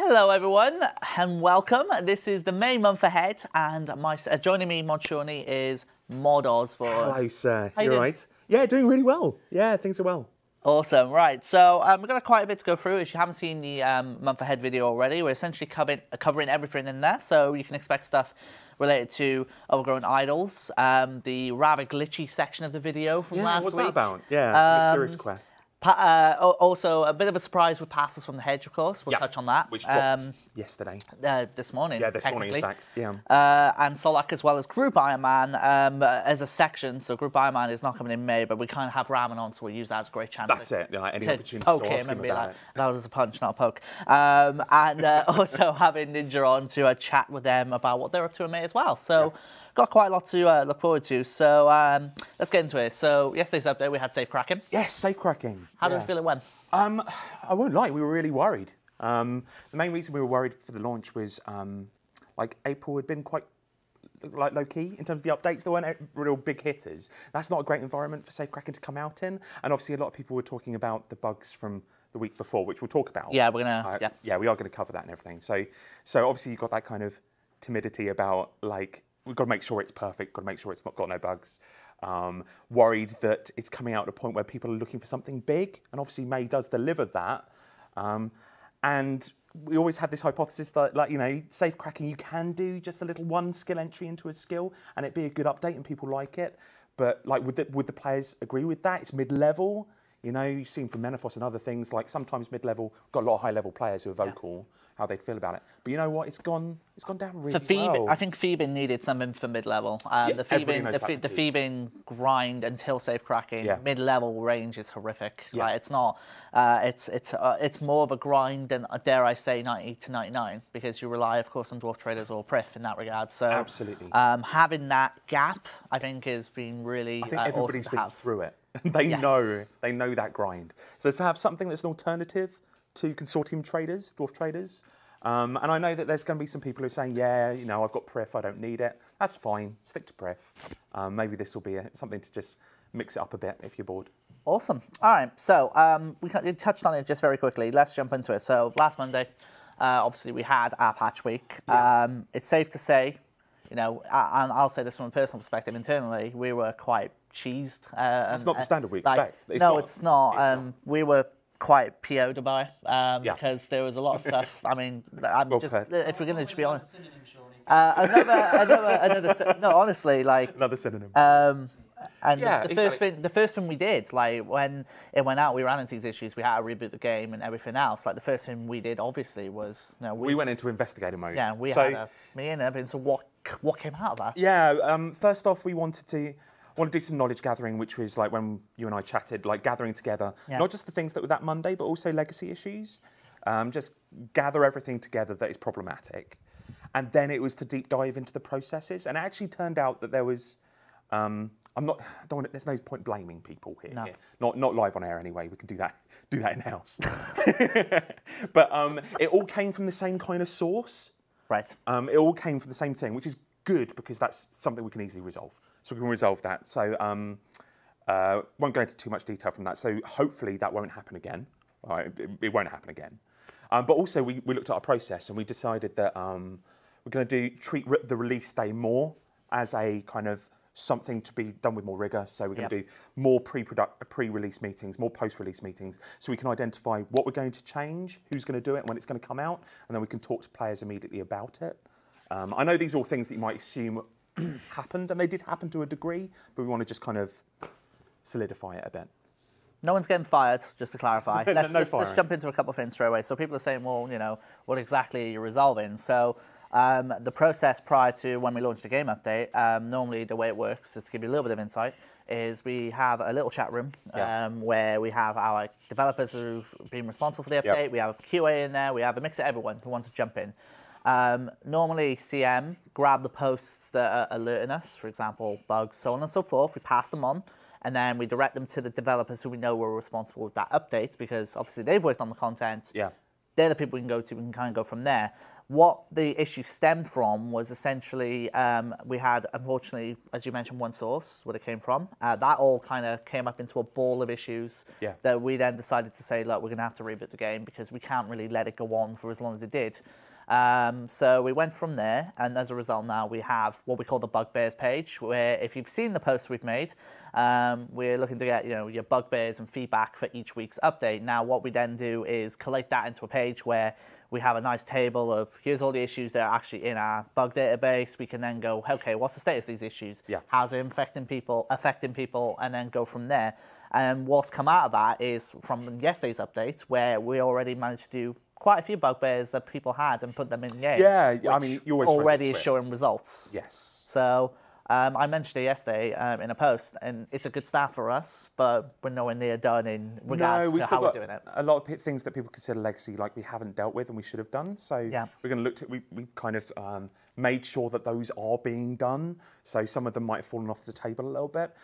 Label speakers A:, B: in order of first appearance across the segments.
A: Hello everyone and welcome. This is the main month ahead and joining me, Monchoni, is Mod Osborne.
B: Hello sir,
A: How you
B: you're
A: doing?
B: right. Yeah, doing really well. Yeah, things are well.
A: Awesome, right. So we've got quite a bit to go through. If you haven't seen the month ahead video already, we're essentially covering everything in there. So you can expect stuff related to Overgrown Idols, the rather glitchy section of the video from last week.
B: What's that about? Yeah, Mysterious Quest.
A: Also, a bit of a surprise with passes from the hedge, of course. We'll touch on that.
B: Which dropped yesterday.
A: This morning.
B: Yeah, this morning, in fact. Yeah.
A: And Solak, as well as Group Iron Man, as a section. So Group Iron Man is not coming in May, but we kind of have Ramen on, so we'll use that as a great chance.
B: That's it. Like, any opportunity
A: poke
B: to ask
A: him and be
B: about
A: like,
B: it.
A: that was a punch, not a poke. And also having Ninja on to chat with them about what they're up to in May as well. So got quite a lot to look forward to. So let's get into it. So yesterday's update, we had safe cracking.
B: Yes, safe cracking.
A: How did we feel it went?
B: I won't lie, we were really worried. The main reason we were worried for the launch was like April had been quite like low key in terms of the updates. There weren't real big hitters. That's not a great environment for safe cracking to come out in. And obviously a lot of people were talking about the bugs from the week before, which we'll talk about.
A: Yeah, we're gonna.
B: Yeah, we are going to cover that and everything. So obviously you've got that kind of timidity about like we've got to make sure it's perfect. Got to make sure it's not got no bugs. Worried that it's coming out at a point where people are looking for something big, and obviously May does deliver that. And we always had this hypothesis that, like, you know, safe cracking, you can do just a little one skill entry into a skill, and it'd be a good update, and people like it. But like, would the players agree with that? It's mid-level. You know, you've seen from Menethos and other things, like sometimes mid-level, got a lot of high-level players who are vocal, how they'd feel about it. But you know what? It's gone down really well.
A: I think Thieving needed something for mid-level. The Thieving grind until safe cracking, mid-level range is horrific. Yeah. Like, it's not. It's more of a grind than, dare I say, 90 to 99, because you rely, of course, on Dwarf Traders or Prif in that regard. So
B: absolutely,
A: having that gap, I think, has been really.
B: I think everybody's been through it. They know that grind. So to have something that's an alternative to consortium traders, dwarf traders, and I know that there's going to be some people who are saying, yeah, you know, I've got Pref, I don't need it. That's fine, stick to Pref. Maybe this will be something to just mix it up a bit if you're bored.
A: Awesome. All right, so we touched on it just very quickly. Let's jump into it. So last Monday, obviously we had our patch week. It's safe to say, you know, and I'll say this from a personal perspective, internally, we were quite cheesed.
B: It's not the standard we expect.
A: It's not. We were quite PO'd by because there was a lot of stuff. I mean, if we're going to just be honest. No, honestly, like.
B: Another synonym.
A: And the first thing we did, like when it went out, we ran into these issues. We had to reboot the game and everything else. Like the first thing we did, obviously, was
B: we went into investigator mode.
A: Yeah, we had a meeting and everything. So what came out of that?
B: Yeah, first off, we wanted to do some knowledge gathering, which was like when you and I chatted, like gathering together, not just the things that were that Monday, but also legacy issues. Just gather everything together that is problematic, and then it was to deep dive into the processes. And it actually turned out that there was. There's no point blaming people here. No. Not live on air anyway. We can do that in house. But it all came from the same kind of source.
A: Right.
B: It all came from the same thing, which is good because that's something we can easily resolve. So we can resolve that. So won't go into too much detail from that. So hopefully that won't happen again. Right? It won't happen again. But also we looked at our process and we decided that we're going to treat the release day more as a kind of something to be done with more rigour. So we're going to do more pre-release meetings, more post-release meetings, so we can identify what we're going to change, who's going to do it, and when it's going to come out, and then we can talk to players immediately about it. I know these are all things that you might assume happened, and they did happen to a degree, but we want to just kind of solidify it a bit.
A: No one's getting fired, just to clarify. Let's jump into a couple of things straight away. So people are saying, well, you know, what exactly are you resolving? So the process prior to when we launched the game update, normally the way it works, just to give you a little bit of insight, is we have a little chat room where we have our developers who've been responsible for the update. We have QA in there. We have a mix of everyone who wants to jump in. Normally, CM grab the posts that are alerting us, for example, bugs, so on and so forth. We pass them on, and then we direct them to the developers who we know were responsible with that update, because obviously they've worked on the content. Yeah. They're the people we can go to. We can kind of go from there. What the issue stemmed from was essentially we had, unfortunately, as you mentioned, one source where it came from. That all kind of came up into a ball of issues that we then decided to say, look, we're going to have to reboot the game because we can't really let it go on for as long as it did. So we went from there, and as a result now we have what we call the bugbears page, where if you've seen the posts we've made, we're looking to get your bugbears and feedback for each week's update. Now what we then do is collate that into a page where we have a nice table of here's all the issues that are actually in our bug database. We can then go, okay, what's the status of these issues? How's it affecting people, and then go from there. And what's come out of that is from yesterday's update, where we already managed to do quite a few bugbears that people had and put them in game.
B: Yeah, I mean, you always
A: already is showing results.
B: Yes.
A: So I mentioned it yesterday in a post, and it's a good start for us, but we're nowhere near done in regards to how we're doing it.
B: A lot of things that people consider legacy, like we haven't dealt with and we should have done. So we're going to look at, we kind of made sure that those are being done. So some of them might have fallen off the table a little bit.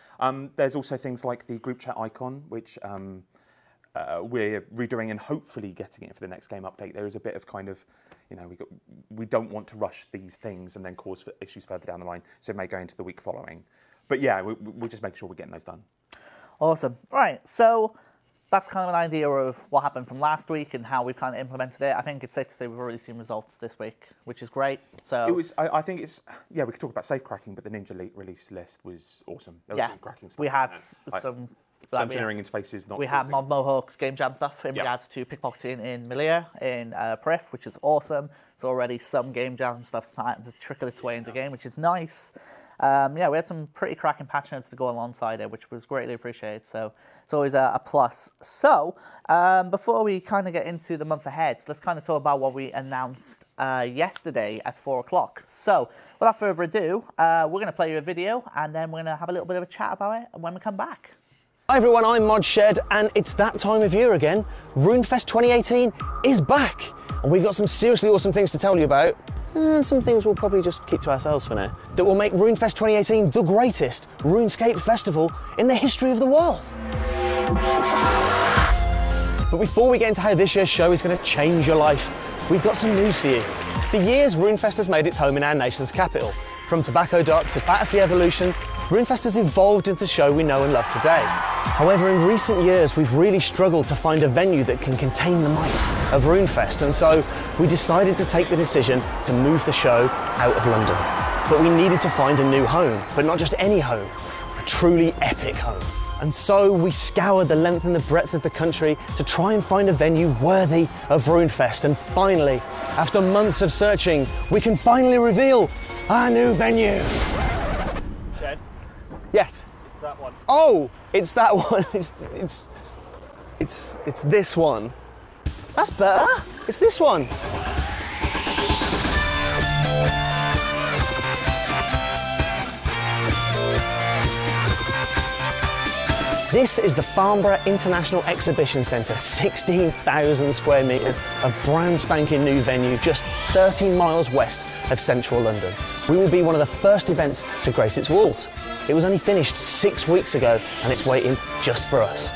B: There's also things like the group chat icon, which we're redoing and hopefully getting it for the next game update. There is a bit of kind of, we don't want to rush these things and then cause issues further down the line, so it may go into the week following. But yeah, we'll just make sure we're getting those done.
A: Awesome. Right, so that's kind of an idea of what happened from last week and how we've kind of implemented it. I think it's safe to say we've already seen results this week, which is great. So
B: it was. I think it's. Yeah, we could talk about safe cracking, but the Ninja release list was awesome. There was some cracking stuff.
A: We had some.
B: Engineering interfaces. Not
A: we had Mod Mohawk's game jam stuff in regards to pickpocketing in Melia in Pref, which is awesome. So already some game jam stuff starting to trickle its way into the game, which is nice. Yeah, we had some pretty cracking patch notes to go alongside it, which was greatly appreciated. So it's always a plus. So before we kind of get into the month ahead, let's kind of talk about what we announced yesterday at 4 o'clock. So without further ado, we're going to play you a video, and then we're going to have a little bit of a chat about it when we come back.
C: Hi everyone, I'm ModShed, and it's that time of year again. RuneFest 2018 is back, and we've got some seriously awesome things to tell you about, and some things we'll probably just keep to ourselves for now, that will make RuneFest 2018 the greatest RuneScape festival in the history of the world. But before we get into how this year's show is going to change your life, we've got some news for you. For years, RuneFest has made its home in our nation's capital. From Tobacco Dock to Fantasy Evolution, RuneFest has evolved into the show we know and love today. However, in recent years, we've really struggled to find a venue that can contain the might of RuneFest, and so we decided to take the decision to move the show out of London. But we needed to find a new home, but not just any home, a truly epic home. And so we scoured the length and the breadth of the country to try and find a venue worthy of RuneFest. And finally, after months of searching, we can finally reveal our new venue.
D: Shed?
C: Yes.
D: It's that one.
C: Oh, it's that one. It's this one. That's better. It's this one. This is the Farnborough International Exhibition Centre, 16,000 square metres of brand spanking new venue just 13 miles west of central London. We will be one of the first events to grace its walls. It was only finished 6 weeks ago and it's waiting just for us.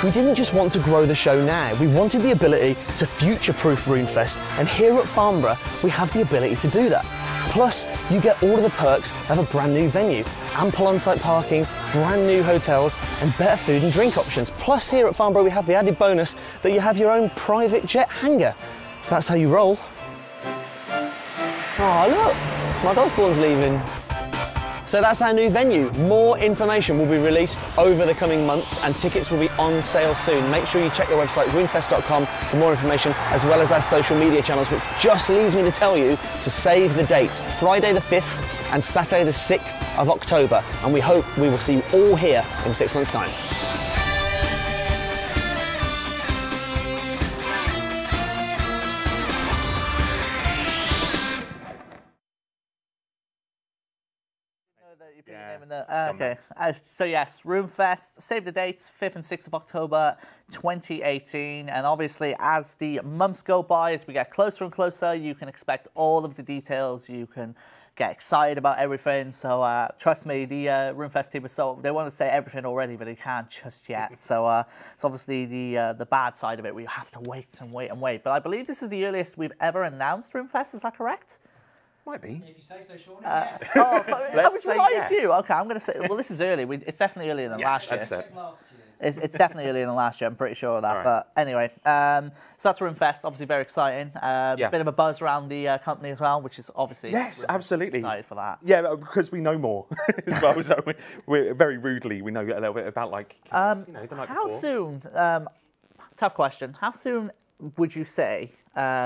C: We didn't just want to grow the show now, we wanted the ability to future-proof RuneFest, and here at Farnborough we have the ability to do that. Plus, you get all of the perks of a brand new venue. Ample on-site parking, brand new hotels, and better food and drink options. Plus, here at Farnborough we have the added bonus that you have your own private jet hangar, if that's how you roll. Oh look, Mark Osborne's leaving. So that's our new venue. More information will be released over the coming months and tickets will be on sale soon. Make sure you check the website runefest.com for more information, as well as our social media channels, which just leads me to tell you to save the date, Friday the 5th and Saturday the 6th of October. And we hope we will see you all here in 6 months' time.
A: Okay, so yes, RuneFest, save the dates, 5th and 6th of October 2018, and obviously as the months go by, as we get closer and closer, you can expect all of the details, you can get excited about everything. So trust me, the RuneFest team is they want to say everything already, but they can't just yet. So it's obviously the bad side of it. We have to wait and wait and wait. But I believe this is the earliest we've ever announced RuneFest. Is that correct?
B: Might be.
E: If you say so, Sean. Yes.
A: I was lying
B: yes.
A: to you. Okay, I'm going to say. Well, this is early. It's definitely earlier than last year.
B: That's it.
A: It's definitely earlier than last year. I'm pretty sure of that.
B: Right.
A: But anyway, so that's RuneFest. Obviously, very exciting. Bit of a buzz around the company as well, which is obviously
B: absolutely
A: excited for that.
B: Yeah, because we know more as well. So we're very rudely we know a little bit about the night
A: how
B: before.
A: soon? Tough question. How soon would you say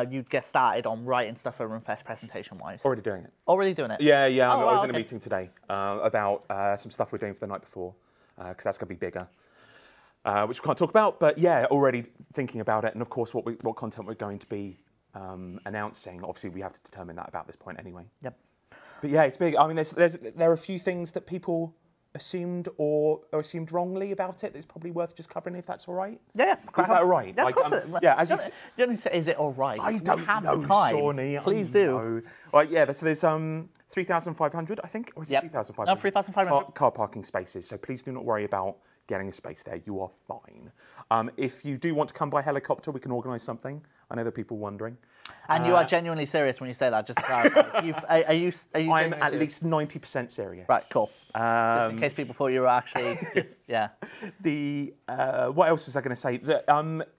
A: you'd get started on writing stuff for RuneFest presentation-wise?
B: Already doing it.
A: Already doing it?
B: Yeah.
A: Oh,
B: I was in a
A: okay.
B: meeting today about some stuff we're doing for the night before, because that's going to be bigger. Which we can't talk about, but yeah, already thinking about it, and of course, what content we're going to be announcing. Obviously, we have to determine that about this point anyway.
A: Yep.
B: But yeah, it's big. I mean, there are a few things that people assumed or assumed wrongly about it. That's probably worth just covering, if that's all right.
A: Yeah.
B: Is that all right?
A: Yeah, of course.
B: Yeah. As you
A: don't need to say, is it all right?
B: I don't know,
A: time.
B: Shawnee.
A: Please do.
B: Right, yeah. So there's 3,500, I think, or is it 2,500?
A: No, 3,500.
B: Car parking spaces. So please do not worry about getting a space there. You are fine. If you do want to come by helicopter, we can organise something. I know there are people wondering.
A: And you are genuinely serious when you say that, just to clarify. Are you
B: I'm at
A: serious?
B: least 90% serious.
A: Right, cool. Just in case people thought you were actually just, yeah.
B: What else was I going to say?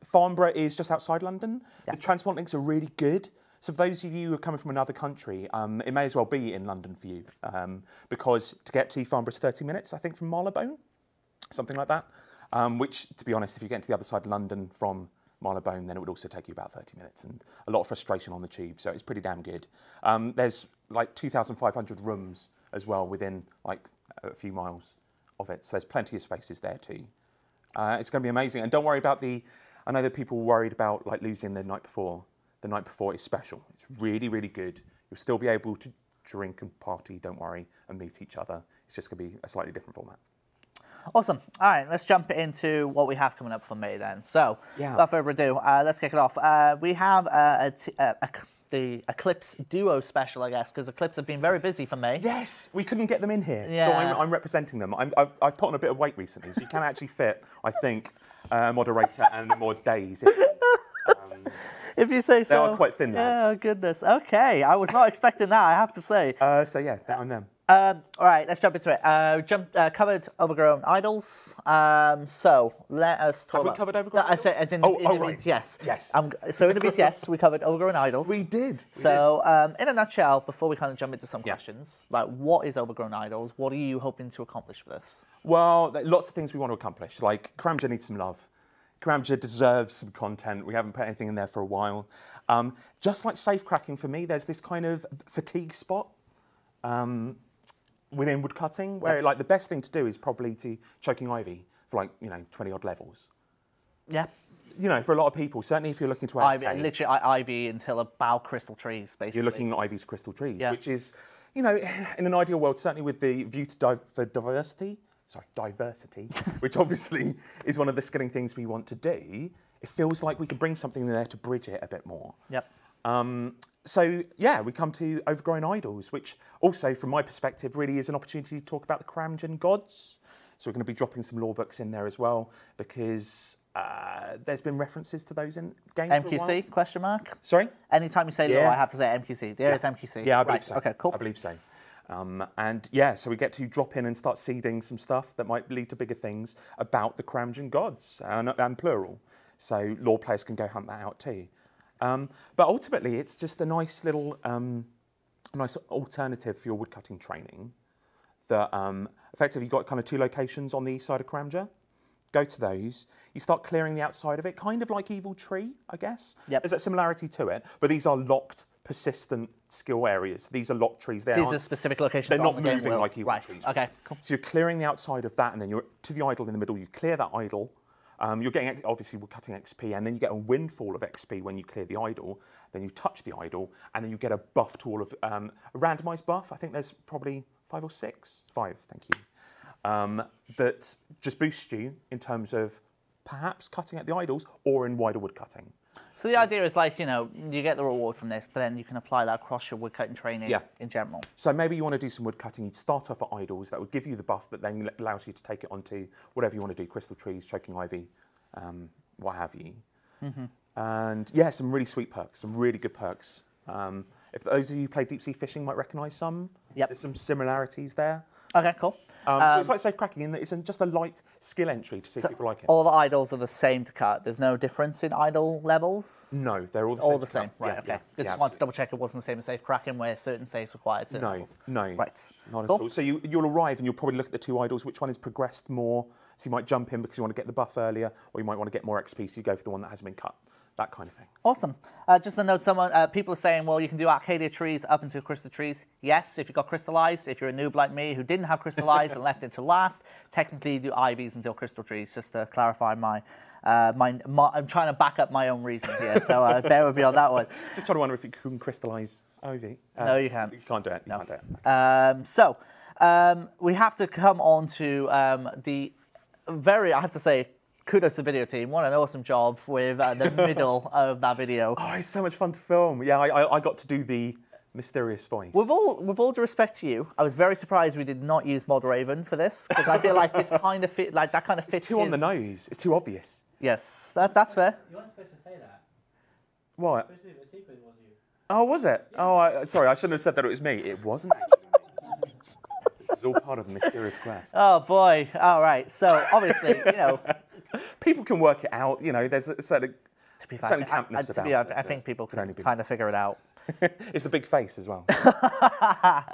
B: Farnborough is just outside London. Yeah. The transport links are really good. So for those of you who are coming from another country, it may as well be in London for you, because to get to Farnborough is 30 minutes, I think, from Marylebone, something like that. Which, to be honest, if you get to the other side of London from Marylebone, then it would also take you about 30 minutes, and a lot of frustration on the tube, so it's pretty damn good. There's like 2,500 rooms as well within like a few miles of it, so there's plenty of spaces there too. It's going to be amazing, and don't worry about I know that people were worried about like losing the night before. The night before is special. It's really, really good. You'll still be able to drink and party, don't worry, and meet each other. It's just going to be a slightly different format.
A: Awesome. All right, let's jump into what we have coming up for May then. So, without further ado, let's kick it off. We have the Eclipse Duo special, I guess, because Eclipse have been very busy for May.
B: Yes, we couldn't get them in here,
A: yeah.
B: So I'm representing them. I've put on a bit of weight recently, so you can actually fit, I think, moderator and more days in.
A: If you say so.
B: They are quite thin, lads.
A: Oh, goodness. Okay, I was not expecting that, I have to say.
B: So yeah, I'm them.
A: All right, let's jump into it. Covered Overgrown Idols. So let us talk
B: Have we
A: about.
B: covered Overgrown
A: Idols? As in
B: right.
A: BTS.
B: Yes.
A: So in the BTS, we covered Overgrown Idols.
B: We did.
A: So in a nutshell, before we kind of jump into some questions, like what is Overgrown Idols? What are you hoping to accomplish with this?
B: Well, lots of things we want to accomplish. Like Karamja needs some love. Karamja deserves some content. We haven't put anything in there for a while. Just like safe cracking for me, there's this kind of fatigue spot. Within woodcutting, where like the best thing to do is probably to choking ivy for like 20 odd levels. Yeah. For a lot of people, certainly if you're looking to
A: ivy, literally ivy until about crystal trees, basically.
B: You're looking at ivy to crystal trees, which is, in an ideal world, certainly with the view to diversity, which obviously is one of the skilling things we want to do. It feels like we could bring something there to bridge it a bit more.
A: Yep.
B: So, yeah, we come to Overgrown Idols, which also, from my perspective, really is an opportunity to talk about the Karamjan gods. So we're going to be dropping some lore books in there as well, because there's been references to those in games
A: MQC,
B: for a while.
A: question mark?
B: Sorry?
A: Anytime you say lore, I have to say MQC. There is MQC.
B: Yeah, I believe so.
A: Okay, cool.
B: I believe so. And, yeah, so we get to drop in and start seeding some stuff that might lead to bigger things about the Karamjan gods, and plural. So lore players can go hunt that out too. But ultimately, it's just a nice little, nice alternative for your woodcutting training. That effectively you've got kind of two locations on the east side of Karamja. Go to those. You start clearing the outside of it, kind of like Evil Tree, I guess.
A: Yep.
B: There's that similarity to it, but these are locked, persistent skill areas. These are locked trees.
A: These are specific locations.
B: They're not
A: on the game
B: moving
A: world.
B: like Evil
A: Right.
B: Trees.
A: Okay. Cool.
B: So you're clearing the outside of that, and then you're to the idol in the middle. You clear that idol. You're getting, obviously, we're cutting XP, and then you get a windfall of XP when you clear the idol. Then you touch the idol, and then you get a buff to all of, a randomised buff. I think there's probably 5 or 6. 5, thank you. That just boosts you in terms of perhaps cutting at the idols or in wider wood cutting.
A: So the idea is like, you know, you get the reward from this, but then you can apply that across your woodcutting training in general.
B: So maybe you want to do some woodcutting, you'd start off at idols, that would give you the buff that then allows you to take it onto whatever you want to do, crystal trees, choking ivy, what have you. And yeah, some really sweet perks, some really good perks. If those of you who play deep sea fishing might recognise some, there's some similarities there.
A: Okay, cool.
B: So it's like safe cracking in that it's just a light skill entry to see if people like it.
A: All the idols are the same to cut. There's no difference in idol levels?
B: No, they're all the same.
A: All the same, right, okay. Just wanted to double check it wasn't the same as safe cracking where certain safes required certain levels.
B: No,
A: right.
B: Not at all. So you'll arrive and you'll probably look at the 2 idols, which one has progressed more. So you might jump in because you want to get the buff earlier, or you might want to get more XP, so you go for the one that hasn't been cut. That kind of thing.
A: Awesome. Just a note, people are saying, well, you can do Arcadia trees up until crystal trees. Yes, if you got crystallized. If you're a noob like me who didn't have crystallized and left it to last, technically you do ivies until crystal trees, just to clarify my I'm trying to back up my own reasoning here, so bear with me on that one.
B: Just trying to wonder if you can crystallize ivy.
A: No, you can't.
B: You can't do it. You can't do it.
A: We have to come on to the very, I have to say, kudos to the video team. What an awesome job with the middle of that video.
B: Oh, it's so much fun to film. Yeah, I got to do the mysterious voice.
A: With all due respect to you, I was very surprised we did not use Mod Raven for this, because I feel like this kind of fits.
B: It's too on the nose. It's too obvious.
A: Yes, that's fair.
D: You weren't supposed to say that.
B: What?
D: The secret was you.
B: Oh, was it? Yeah. Oh, sorry, I shouldn't have said that it was me. It wasn't actually me. This is all part of the mysterious quest.
A: Oh boy! All right. So obviously, you know,
B: people can work it out. You know, there's a certain campness about it.
A: I think people can kind of figure it out.
B: It's a big face as well.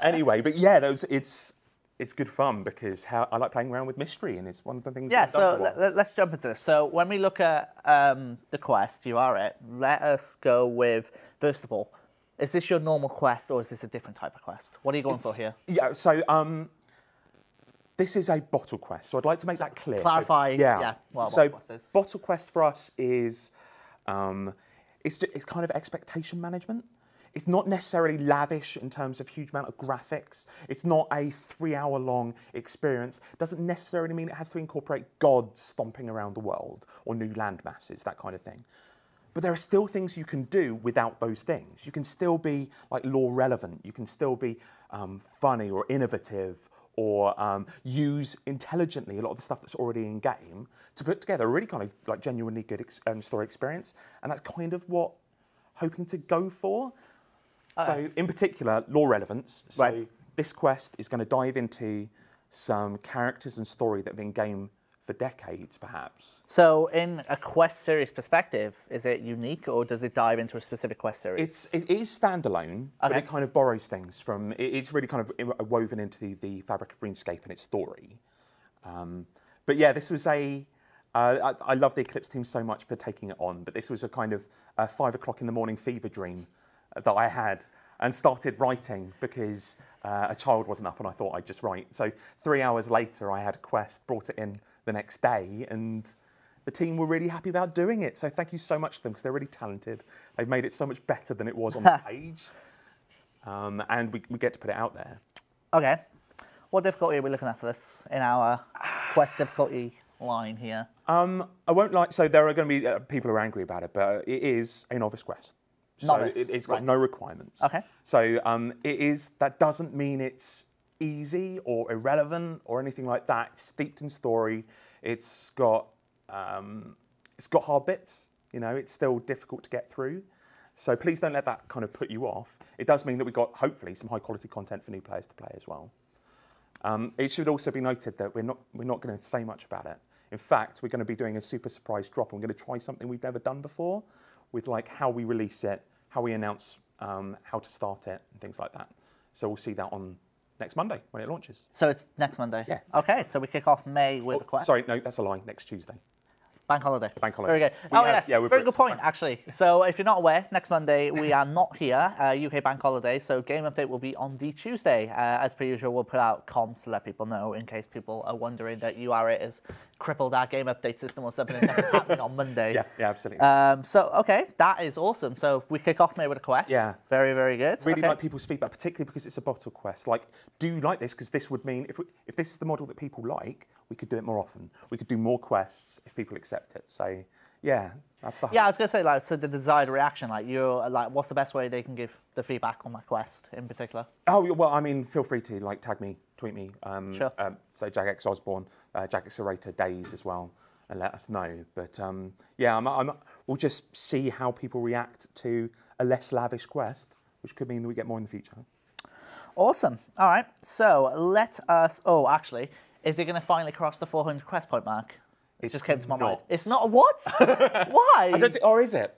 B: Anyway, but yeah, it's good fun because I like playing around with mystery, and it's one of the things.
A: Yeah, so let's jump into this. So when we look at the quest, you are it. Let us go with, first of all, is this your normal quest or is this a different type of quest? What are you going for here?
B: Yeah, so this is a bottle quest, so I'd like to make that clear.
A: Clarify, what a bottle quest is.
B: Bottle quest for us is it's kind of expectation management. It's not necessarily lavish in terms of huge amount of graphics. It's not a 3-hour-long experience. It doesn't necessarily mean it has to incorporate gods stomping around the world or new land masses, that kind of thing. But there are still things you can do without those things. You can still be like lore relevant. You can still be funny or innovative, or use intelligently a lot of the stuff that's already in game to put together a really kind of like genuinely good story experience. And that's kind of what I'm hoping to go for. So in particular, lore relevance. So this quest is going to dive into some characters and story that have been in game for decades, perhaps.
A: So in a quest series perspective, is it unique or does it dive into a specific quest series?
B: It is standalone, but it kind of borrows things from, it's really kind of woven into the fabric of RuneScape and its story. But yeah, this was I love the Eclipse team so much for taking it on, but this was a kind of 5 o'clock in the morning fever dream that I had and started writing because a child wasn't up and I thought I'd just write. So 3 hours later, I had a quest, brought it in the next day, and the team were really happy about doing it. So thank you so much to them because they're really talented. They've made it so much better than it was on the page. And we get to put it out there.
A: Okay. What difficulty are we looking at for this in our quest difficulty line here?
B: I won't lie. So there are going to be people who are angry about it, but it is a novice quest. So it's got no requirements.
A: Okay.
B: So that doesn't mean it's easy or irrelevant or anything like that. It's steeped in story. It's got hard bits. You know, it's still difficult to get through. So please don't let that kind of put you off. It does mean that we've got hopefully some high quality content for new players to play as well. It should also be noted that we're not going to say much about it. In fact, we're going to be doing a super surprise drop. And we're going to try something we've never done before, with like how we release it, how we announce how to start it, and things like that. So we'll see that on next Monday when it launches.
A: So it's next Monday?
B: Yeah.
A: Okay, so we kick off May with a quest.
B: Sorry, no, that's a lie. Next Tuesday.
A: Bank holiday.
B: Bank holiday.
A: Very good. Yes, very good point, actually. So if you're not aware, next Monday we are not here, UK bank holiday, so game update will be on the Tuesday. As per usual, we'll put out comms to let people know in case people are wondering that URIT has crippled our game update system or something and nothing's happening on Monday.
B: Yeah, absolutely.
A: So, okay, that is awesome. So we kick off May with a quest.
B: Yeah.
A: Very, very good.
B: Really like people's feedback, particularly because it's a bottle quest. Like, do you like this? Because this would mean, if this is the model that people like, we could do it more often. We could do more quests if people accept accept it. So yeah, that's the
A: Yeah, I was gonna say like so the desired reaction, like you're like, what's the best way they can give the feedback on that quest in particular?
B: Oh well, I mean, feel free to like tag me, tweet me.
A: Sure.
B: So Jagex Osborne, Jagex Orator Days as well, and let us know. But yeah, we'll just see how people react to a less lavish quest, which could mean that we get more in the future.
A: Awesome. All right. So let us. Oh, actually, is it going to finally cross the 400 quest point mark? It just came to my mind. It's not. What? Why?
B: I don't think. Or is it?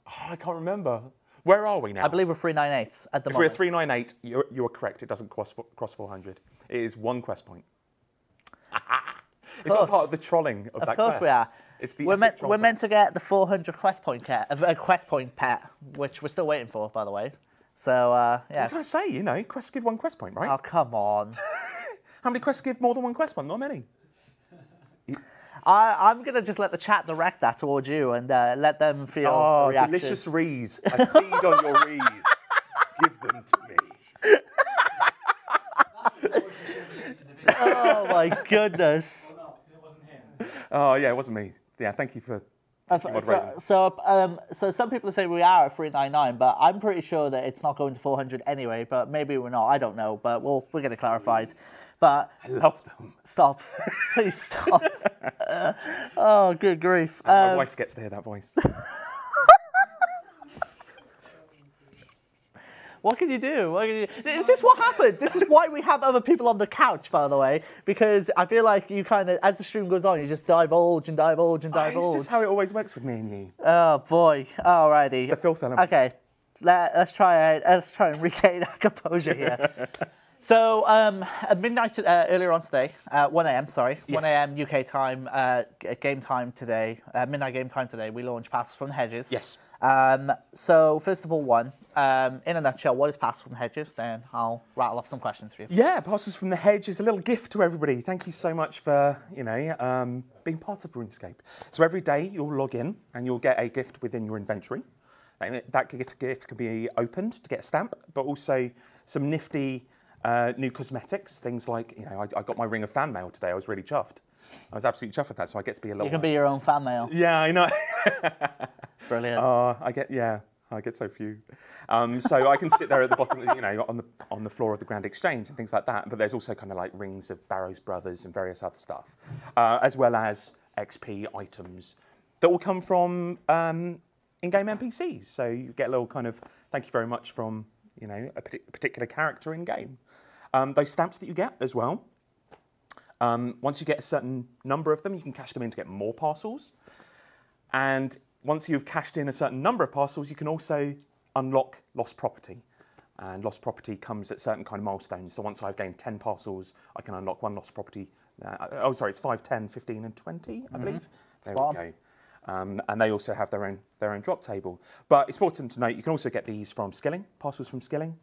B: Oh, I can't remember. Where are we now?
A: I believe we're 398 at the
B: if
A: moment.
B: we're 398, you're correct. It doesn't cross 400. It is 1 quest point. It's not part of the trolling of that quest.
A: Of course we are.
B: It's the
A: we're meant to get the 400 quest point pet, which we're still waiting for, by the way. So yes.
B: What can I say? You know, quests give 1 quest point, right?
A: Oh come on.
B: How many quests give more than 1 quest point? Not many.
A: I'm going to just let the chat direct that towards you and let them feel the reaction.
B: Delicious rees. I feed on your rees. Give them to me.
A: Oh my goodness.
D: Well, no, it wasn't him.
B: Oh yeah, it wasn't me. Yeah, thank you for moderating.
A: So some people say we are at 399, but I'm pretty sure that it's not going to 400 anyway. But maybe we're not. I don't know. But we'll get it clarified. But
B: I love them.
A: stop, please stop. Oh, good grief.
B: My wife gets to hear that voice.
A: What can you do? What can you do? Is this what happened? This is why we have other people on the couch, by the way, because I feel like you kind of, as the stream goes on, you just divulge and divulge and divulge.
B: It's just how it always works with me and you.
A: Oh boy. Alrighty.
B: The filth element.
A: Okay. Let's try and regain our composure here. So at midnight earlier on today, 1 a.m. Sorry,
B: Yes.
A: 1 a.m. UK time, game time today, midnight game time today. We launched Passes from the Hedges.
B: Yes.
A: So first of all, in a nutshell, what is Passes from the Hedges? Then I'll rattle off some questions for you.
B: Yeah, Passes from the Hedge is a little gift to everybody. Thank you so much for being part of RuneScape. So every day you'll log in and you'll get a gift within your inventory. And that gift can be opened to get a stamp, but also some nifty new cosmetics. Things like, I got my ring of fan mail today. I was really chuffed. I was absolutely chuffed with that. So I get to be a little.
A: You can be your own fan mail.
B: Yeah, I know.
A: Brilliant.
B: I get so few. So I can sit there at the bottom, on the floor of the Grand Exchange and things like that. But there's also kind of like rings of Barrow's Brothers and various other stuff, as well as XP items that will come from in-game NPCs. So you get a little kind of thank you very much from a particular character in game. Those stamps that you get as well. Once you get a certain number of them, you can cash them in to get more parcels. And once you've cashed in a certain number of parcels, you can also unlock lost property. And lost property comes at certain kind of milestones. So once I've gained 10 parcels, I can unlock 1 lost property. It's 5, 10, 15, and 20, I believe. There we go. And they also have their own drop table. But it's important to note, you can also get these from skilling, parcels from skilling.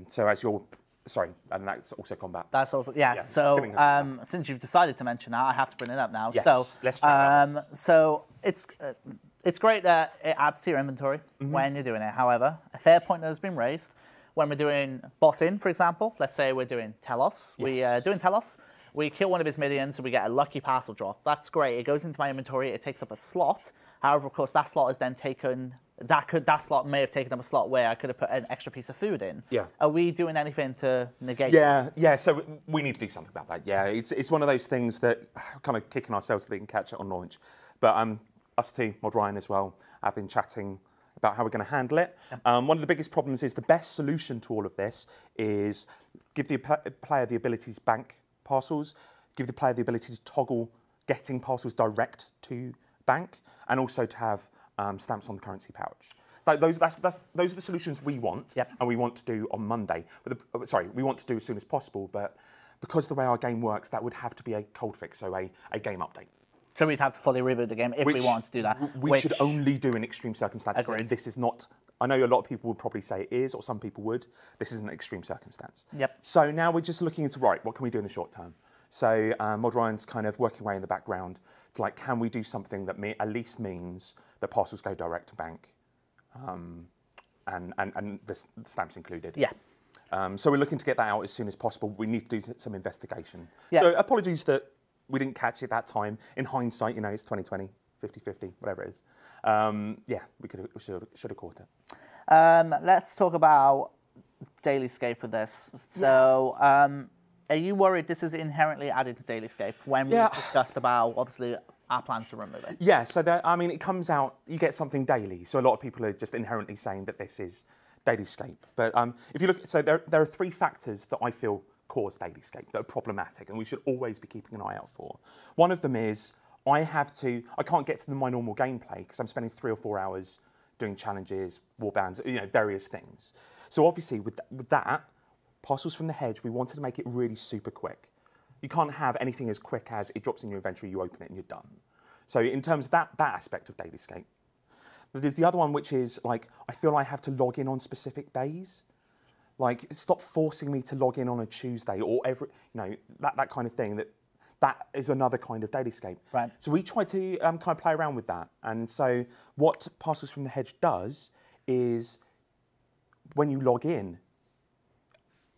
B: So as you're, sorry, and that's also combat.
A: That's also, yeah. So since you've decided to mention that, I have to bring it up now.
B: Yes,
A: so
B: let's try that.
A: So it's great that it adds to your inventory when you're doing it. However, a fair point that has been raised when we're doing boss in, for example. Let's say we're doing Telos.
B: Yes.
A: We're doing Telos. We kill one of his minions and we get a lucky parcel drop. That's great. It goes into my inventory. It takes up a slot. However, of course, that slot is then taken. That slot may have taken up a slot where I could have put an extra piece of food in.
B: Yeah.
A: Are we doing anything to negate that?
B: Yeah. So we need to do something about that. Yeah. It's one of those things that kind of kicking ourselves so they can catch it on launch. But us two, Mod Ryan as well, have been chatting about how we're going to handle it. One of the biggest problems is the best solution to all of this is give the player the ability to bank parcels, give the player the ability to toggle getting parcels direct to bank, and also to have stamps on the currency pouch. So those are the solutions we want, and we want to do on Monday. We want to do as soon as possible, but because the way our game works, that would have to be a cold fix, so a game update.
A: So we'd have to fully reboot the game if we want to do that.
B: We should only do in extreme circumstances.
A: Agreed.
B: This is not. I know a lot of people would probably say it is, or some people would. This is an extreme circumstance.
A: Yep.
B: So now we're just looking into, right, what can we do in the short term? So Mod Ryan's kind of working away in the background to like, can we do something that at least means that parcels go direct to bank, and the stamps included.
A: Yeah.
B: So we're looking to get that out as soon as possible. We need to do some investigation.
A: Yeah.
B: So apologies that we didn't catch it that time. In hindsight, you know, it's 2020, 50-50, whatever it is. Yeah, we should have caught it.
A: Let's talk about LootScape with this. So, are you worried this is inherently added to LootScape when we discussed about, obviously, our plans to remove it?
B: Yeah, so I mean, it comes out, you get something daily. So a lot of people are just inherently saying that this is LootScape. But if you look, so there are 3 factors that I feel cause LootScape that are problematic and we should always be keeping an eye out for. One of them is I can't get to my normal gameplay because I'm spending 3 or 4 hours doing challenges, warbands, you know, various things. So obviously with that, Parcels from the Hedge, we wanted to make it really super quick. You can't have anything as quick as it drops in your inventory, you open it and you're done. So in terms of that aspect of LootScape. There's the other one, which is like, I feel I have to log in on specific days. Like, stop forcing me to log in on a Tuesday or every, you know, that kind of thing. That is another kind of LootScape. Right. So we try to kind of play around with that. And so what Parcels from the Hedge does is when you log in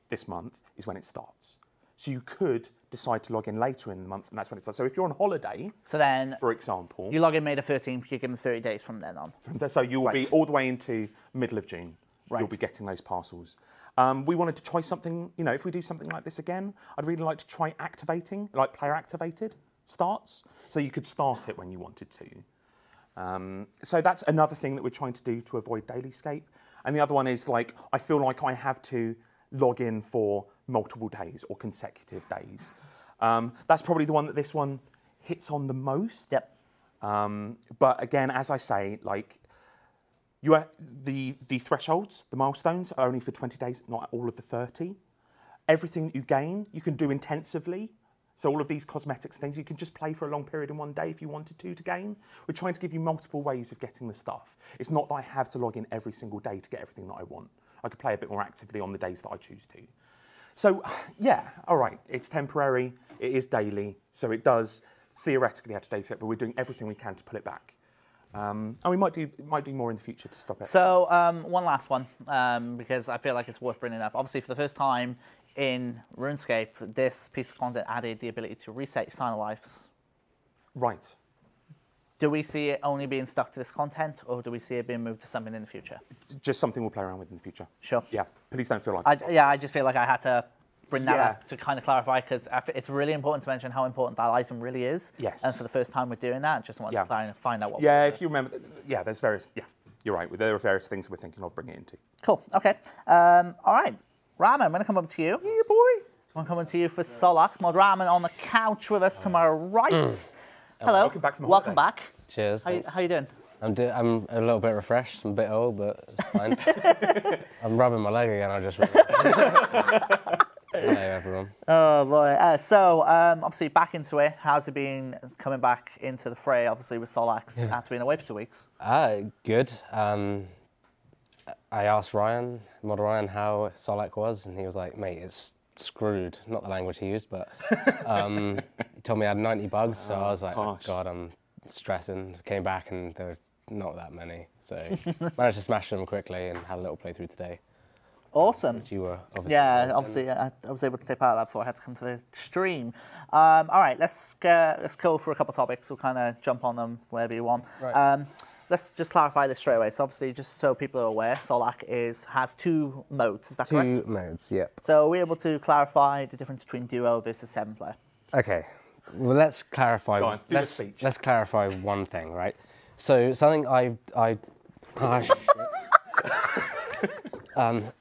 B: this month is when it starts. So you could decide to log in later in the month and that's when it starts. So if you're on holiday,
A: so then,
B: for example,
A: you log in May the 13th, you're given 30 days from then on.
B: So you will be all the way into middle of June. You'll be getting those parcels. We wanted to try something, you know, if we do something like this again, I'd really like to try activating, like player activated starts. So you could start it when you wanted to. So that's another thing that we're trying to do to avoid LootScape. And the other one is like, I feel like I have to log in for multiple days or consecutive days. That's probably the one that this one hits on the most.
A: Yep.
B: But again, as I say, like, the thresholds, the milestones are only for 20 days, not all of the 30. Everything that you gain, you can do intensively. So all of these cosmetics things, you can just play for a long period in one day if you wanted to gain. We're trying to give you multiple ways of getting the stuff. It's not that I have to log in every single day to get everything that I want. I could play a bit more actively on the days that I choose to. So yeah, all right, it's temporary, it is daily, so it does theoretically have to date it, but we're doing everything we can to pull it back. And we might do more in the future to stop it.
A: So one last one, because I feel like it's worth bringing up. Obviously, for the first time in RuneScape, this piece of content added the ability to reset your sign of lives.
B: Right.
A: Do we see it only being stuck to this content, or do we see it being moved to something in the future?
B: Just something we'll play around with in the future.
A: Sure.
B: Yeah. Please don't feel like.
A: I just feel like I had to bring that up to kind of clarify, because it's really important to mention how important that item really is.
B: Yes.
A: And for the first time we're doing that, just want to find out what.
B: Yeah, if you remember, there's various. Yeah, you're right. There are various things we're thinking of bringing it into.
A: Cool. Okay. All right. Ramen, I'm going to come over to you.
B: Yeah, boy.
A: I'm coming to you for Solak. Mod Ramen on the couch with us to my right. Hello.
B: Welcome back from
A: Welcome back.
C: Cheers.
A: How you doing?
C: I'm a little bit refreshed. I'm a bit old, but it's fine. I'm rubbing my leg again. I just realized. Hello, everyone.
A: Oh boy. So obviously back into it. How's it been coming back into the fray? Obviously with Solak after being away for 2 weeks.
C: Good. I asked Mod Ryan, how Solak was, and he was like, "Mate, it's screwed." Not the language he used, but he told me I had 90 bugs. So I was like, "Oh God, I'm stressing." Came back and there were not that many, so managed to smash them quickly and had a little playthrough today.
A: Awesome.
C: Which you were obviously.
A: Yeah, obviously I was able to tip out of that before I had to come to the stream. All right, let's go for a couple of topics. We'll kind of jump on them wherever you want.
C: Right.
A: Let's just clarify this straight away. So obviously, just so people are aware, Solak has 2 modes. Is that correct?
C: 2 modes, yep.
A: So are we able to clarify the difference between duo versus 7-player?
C: Okay. Well, let's clarify.
B: Go on, do the speech.
C: Let's clarify one thing, right? So something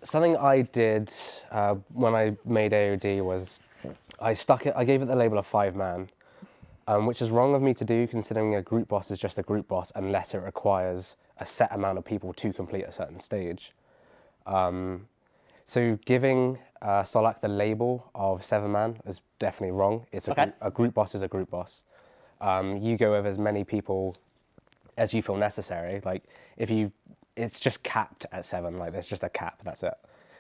C: something I did when I made AOD was I gave it the label of 5-man, which is wrong of me to do, considering a group boss is just a group boss unless it requires a set amount of people to complete a certain stage. So giving Solak the label of 7-man is definitely wrong. It's a group boss is a group boss. You go with as many people as you feel necessary. Like it's just capped at 7. Like there's just a cap. That's it.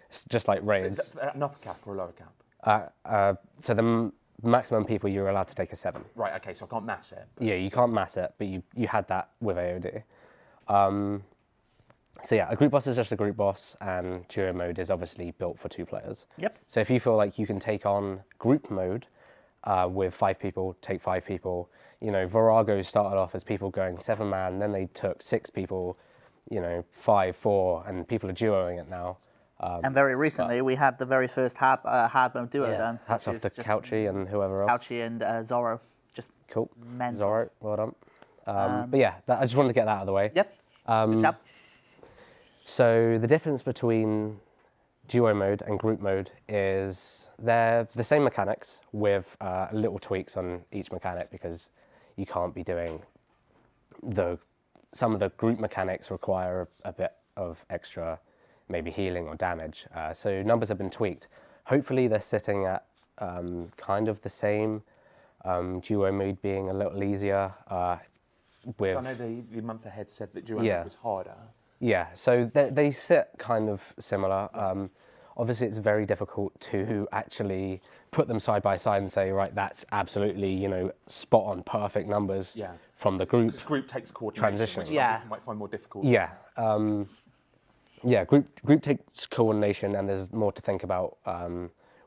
C: It's just like raids.
B: So is that an upper cap or a lower cap?
C: So the maximum people you're allowed to take is 7.
B: Right. Okay. So I can't mass it.
C: Yeah, you can't mass it, but you had that with AOD. So yeah, a group boss is just a group boss, and duo mode is obviously built for 2 players.
A: Yep.
C: So if you feel like you can take on group mode,
E: with 5 people, take 5 people. You know, Virago started off as people going 7-man, then they took 6 people, you know, 5, 4, and people are duoing it now.
A: And very recently, we had the very first hard mode duo done.
E: Hats off to Couchy and whoever else.
A: Couchy and Zorro. Just
E: cool.
A: mental.
E: Zorro, well done. But yeah, I just wanted to get that out of the way.
A: Yep. Good job.
E: So the difference between duo mode and group mode is they're the same mechanics with little tweaks on each mechanic, because you can't be doing some of the group mechanics require a bit of extra maybe healing or damage. So numbers have been tweaked. Hopefully they're sitting at kind of the same, duo mode being a little easier. With,
B: I know the month ahead said that duo mode was harder.
E: Yeah, so they sit kind of similar. Obviously it's very difficult to actually put them side by side and say, right, that's absolutely, you know, spot on perfect numbers from the group.
B: Because group takes coordination,
E: transition.
B: which some people might find more difficult.
E: Yeah. Yeah, group takes coordination, and there's more to think about.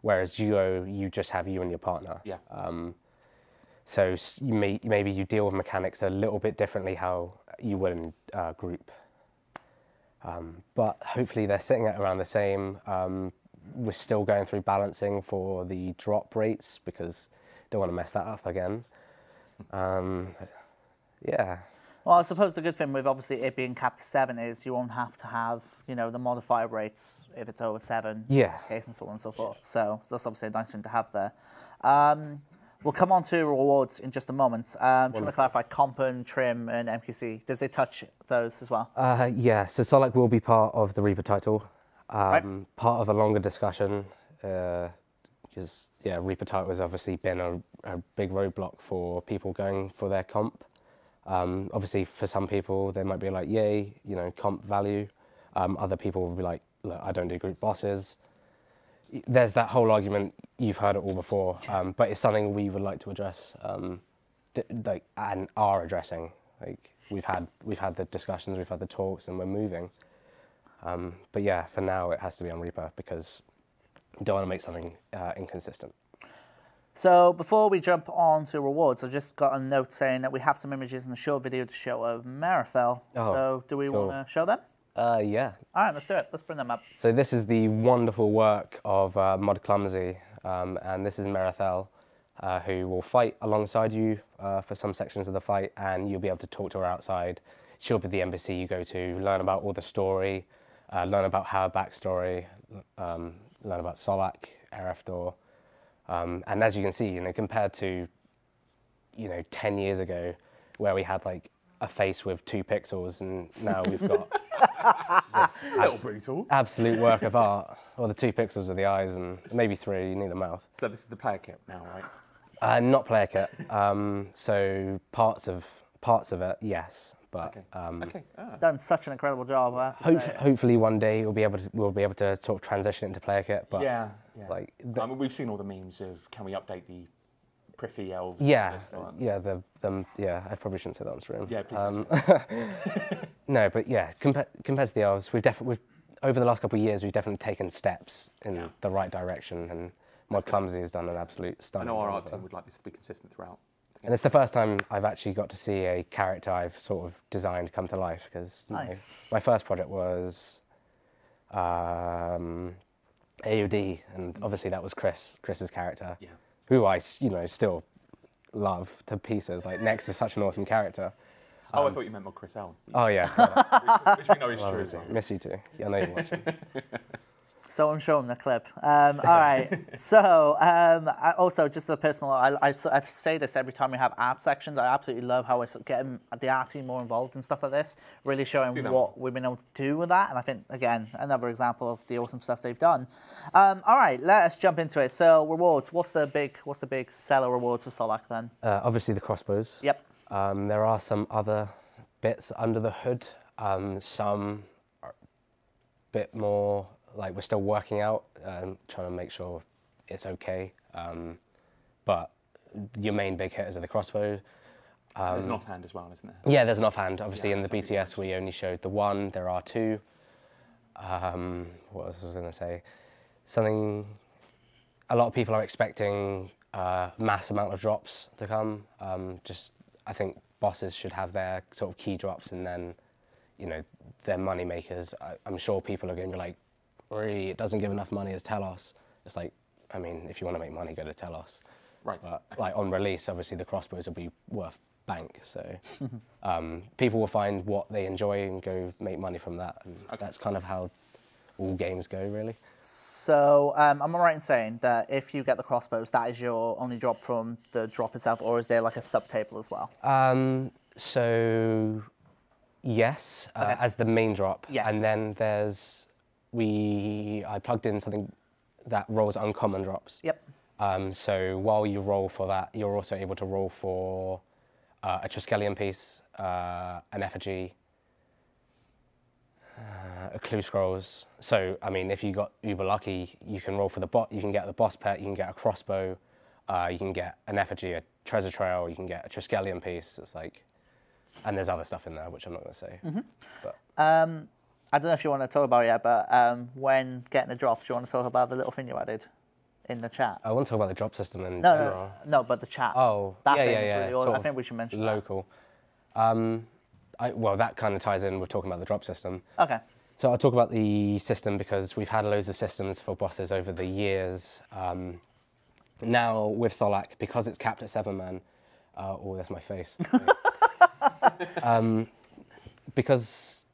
E: Whereas duo, you just have you and your partner.
B: Yeah.
E: So maybe you deal with mechanics a little bit differently how you would in group. But hopefully they're sitting at around the same. We're still going through balancing for the drop rates, because don't want to mess that up again. Yeah.
A: Well, I suppose the good thing with obviously it being capped to 7 is you won't have to have, you know, the modifier rates if it's over 7 in this case, and so on and so forth. So that's obviously a nice thing to have there. We'll come on to rewards in just a moment. Trying to clarify comp and trim and MQC. Does it touch those as well?
E: Yeah, so Solak will be part of the Reaper title. Part of a longer discussion. Because Reaper title has obviously been a big roadblock for people going for their comp. Obviously, for some people, they might be like, yay, you know, comp value. Other people will be like, look, I don't do group bosses. There's that whole argument, you've heard it all before, but it's something we would like to address, and are addressing. Like, we've had the discussions, we've had the talks, and we're moving. But yeah, for now, it has to be on Reaper, because we don't want to make something inconsistent.
A: So before we jump on to rewards, I've just got a note saying that we have some images in the short video to show of Marifel. So do we want to show them?
E: Yeah.
A: All right, let's do it. Let's bring them up.
E: So this is the wonderful work of Mod Clumsy, and this is Marifel, who will fight alongside you for some sections of the fight, and you'll be able to talk to her outside. She'll be the NPC you go to, learn about all the story, learn about her backstory, learn about Solak, Erefdor. And as you can see, you know, compared to, you know, 10 years ago, where we had like a face with 2 pixels, and now we've got this absolute work of art. Well, the 2 pixels are the eyes, and maybe 3. You need a mouth.
B: So this is the player kit now, right?
E: Not player kit. So parts of it, yes. But
A: done such an incredible job. I have to say.
E: Hopefully one day we'll be able to sort of transition into player kit. But like,
B: I mean, we've seen all the memes of, can we update the Priffy elves?
E: Yeah, I probably shouldn't say that on stream.
B: Yeah, please.
E: No, but yeah, compared to the elves, we've over the last couple of years, we've definitely taken steps in the right direction, and Mod Clumsy has done an absolute stunning job.
B: I know our art team would like this to be consistent throughout.
E: And it's the first time I've actually got to see a character I've sort of designed come to life, because my first project was AOD, and obviously that was Chris's character, who I still love to pieces. Like, Nex is such an awesome character.
B: I thought you meant more Chris L.
E: Oh yeah,
B: which we know is true as well.
E: Miss you too. I know you're watching.
A: So I'm showing the clip. All right. So also just a personal, I say this every time we have art sections. I absolutely love how we're getting the art team more involved in stuff like this, really showing what we've been able to do with that. And I think, again, another example of the awesome stuff they've done. All right, let us jump into it. So rewards. What's the big seller rewards for Solak then?
E: Obviously the crossbows.
A: Yep.
E: There are some other bits under the hood. Some are a bit more. Like, we're still working out, trying to make sure it's okay. But your main big hitters are the crossbow.
B: There's an offhand as well, isn't there?
E: Yeah, there's an offhand. Obviously, in the BTS, we only showed the 1. There are 2. What else was I going to say? Something. A lot of people are expecting mass amount of drops to come. I think bosses should have their sort of key drops, and then, you know, their money makers. I'm sure people are going to be like, really, it doesn't give enough money as Telos. It's like, I mean, if you want to make money, go to Telos.
B: Right.
E: But like on release, obviously the crossbows will be worth bank. So people will find what they enjoy and go make money from that. And that's kind of how all games go, really.
A: So am I right in saying that if you get the crossbows, that is your only drop from the drop itself, or is there like a subtable as well?
E: So yes, as the main drop.
A: Yes.
E: And then I plugged in something that rolls uncommon drops.
A: Yep.
E: So while you roll for that, you're also able to roll for a Triskelion piece, an effigy, a clue scrolls. So I mean, if you got uber lucky, you can roll for the bot. You can get the boss pet. You can get a crossbow. You can get an effigy, a treasure trail. You can get a Triskelion piece. It's like, and there's other stuff in there which I'm not going to say. But
A: I don't know if you want to talk about it yet, but when getting the drops, do you want to talk about the little thing you added in the chat?
E: I want to talk about the drop system in general.
A: No, but the chat.
E: Oh,
A: that
E: yeah,
A: thing
E: yeah,
A: is
E: yeah.
A: really awesome. I think we should mention
E: local. Well, that kind of ties in with talking about the drop system.
A: Okay.
E: So I'll talk about the system because we've had loads of systems for bosses over the years. Now with Solak, because it's capped at 7-man, oh, that's my face. Because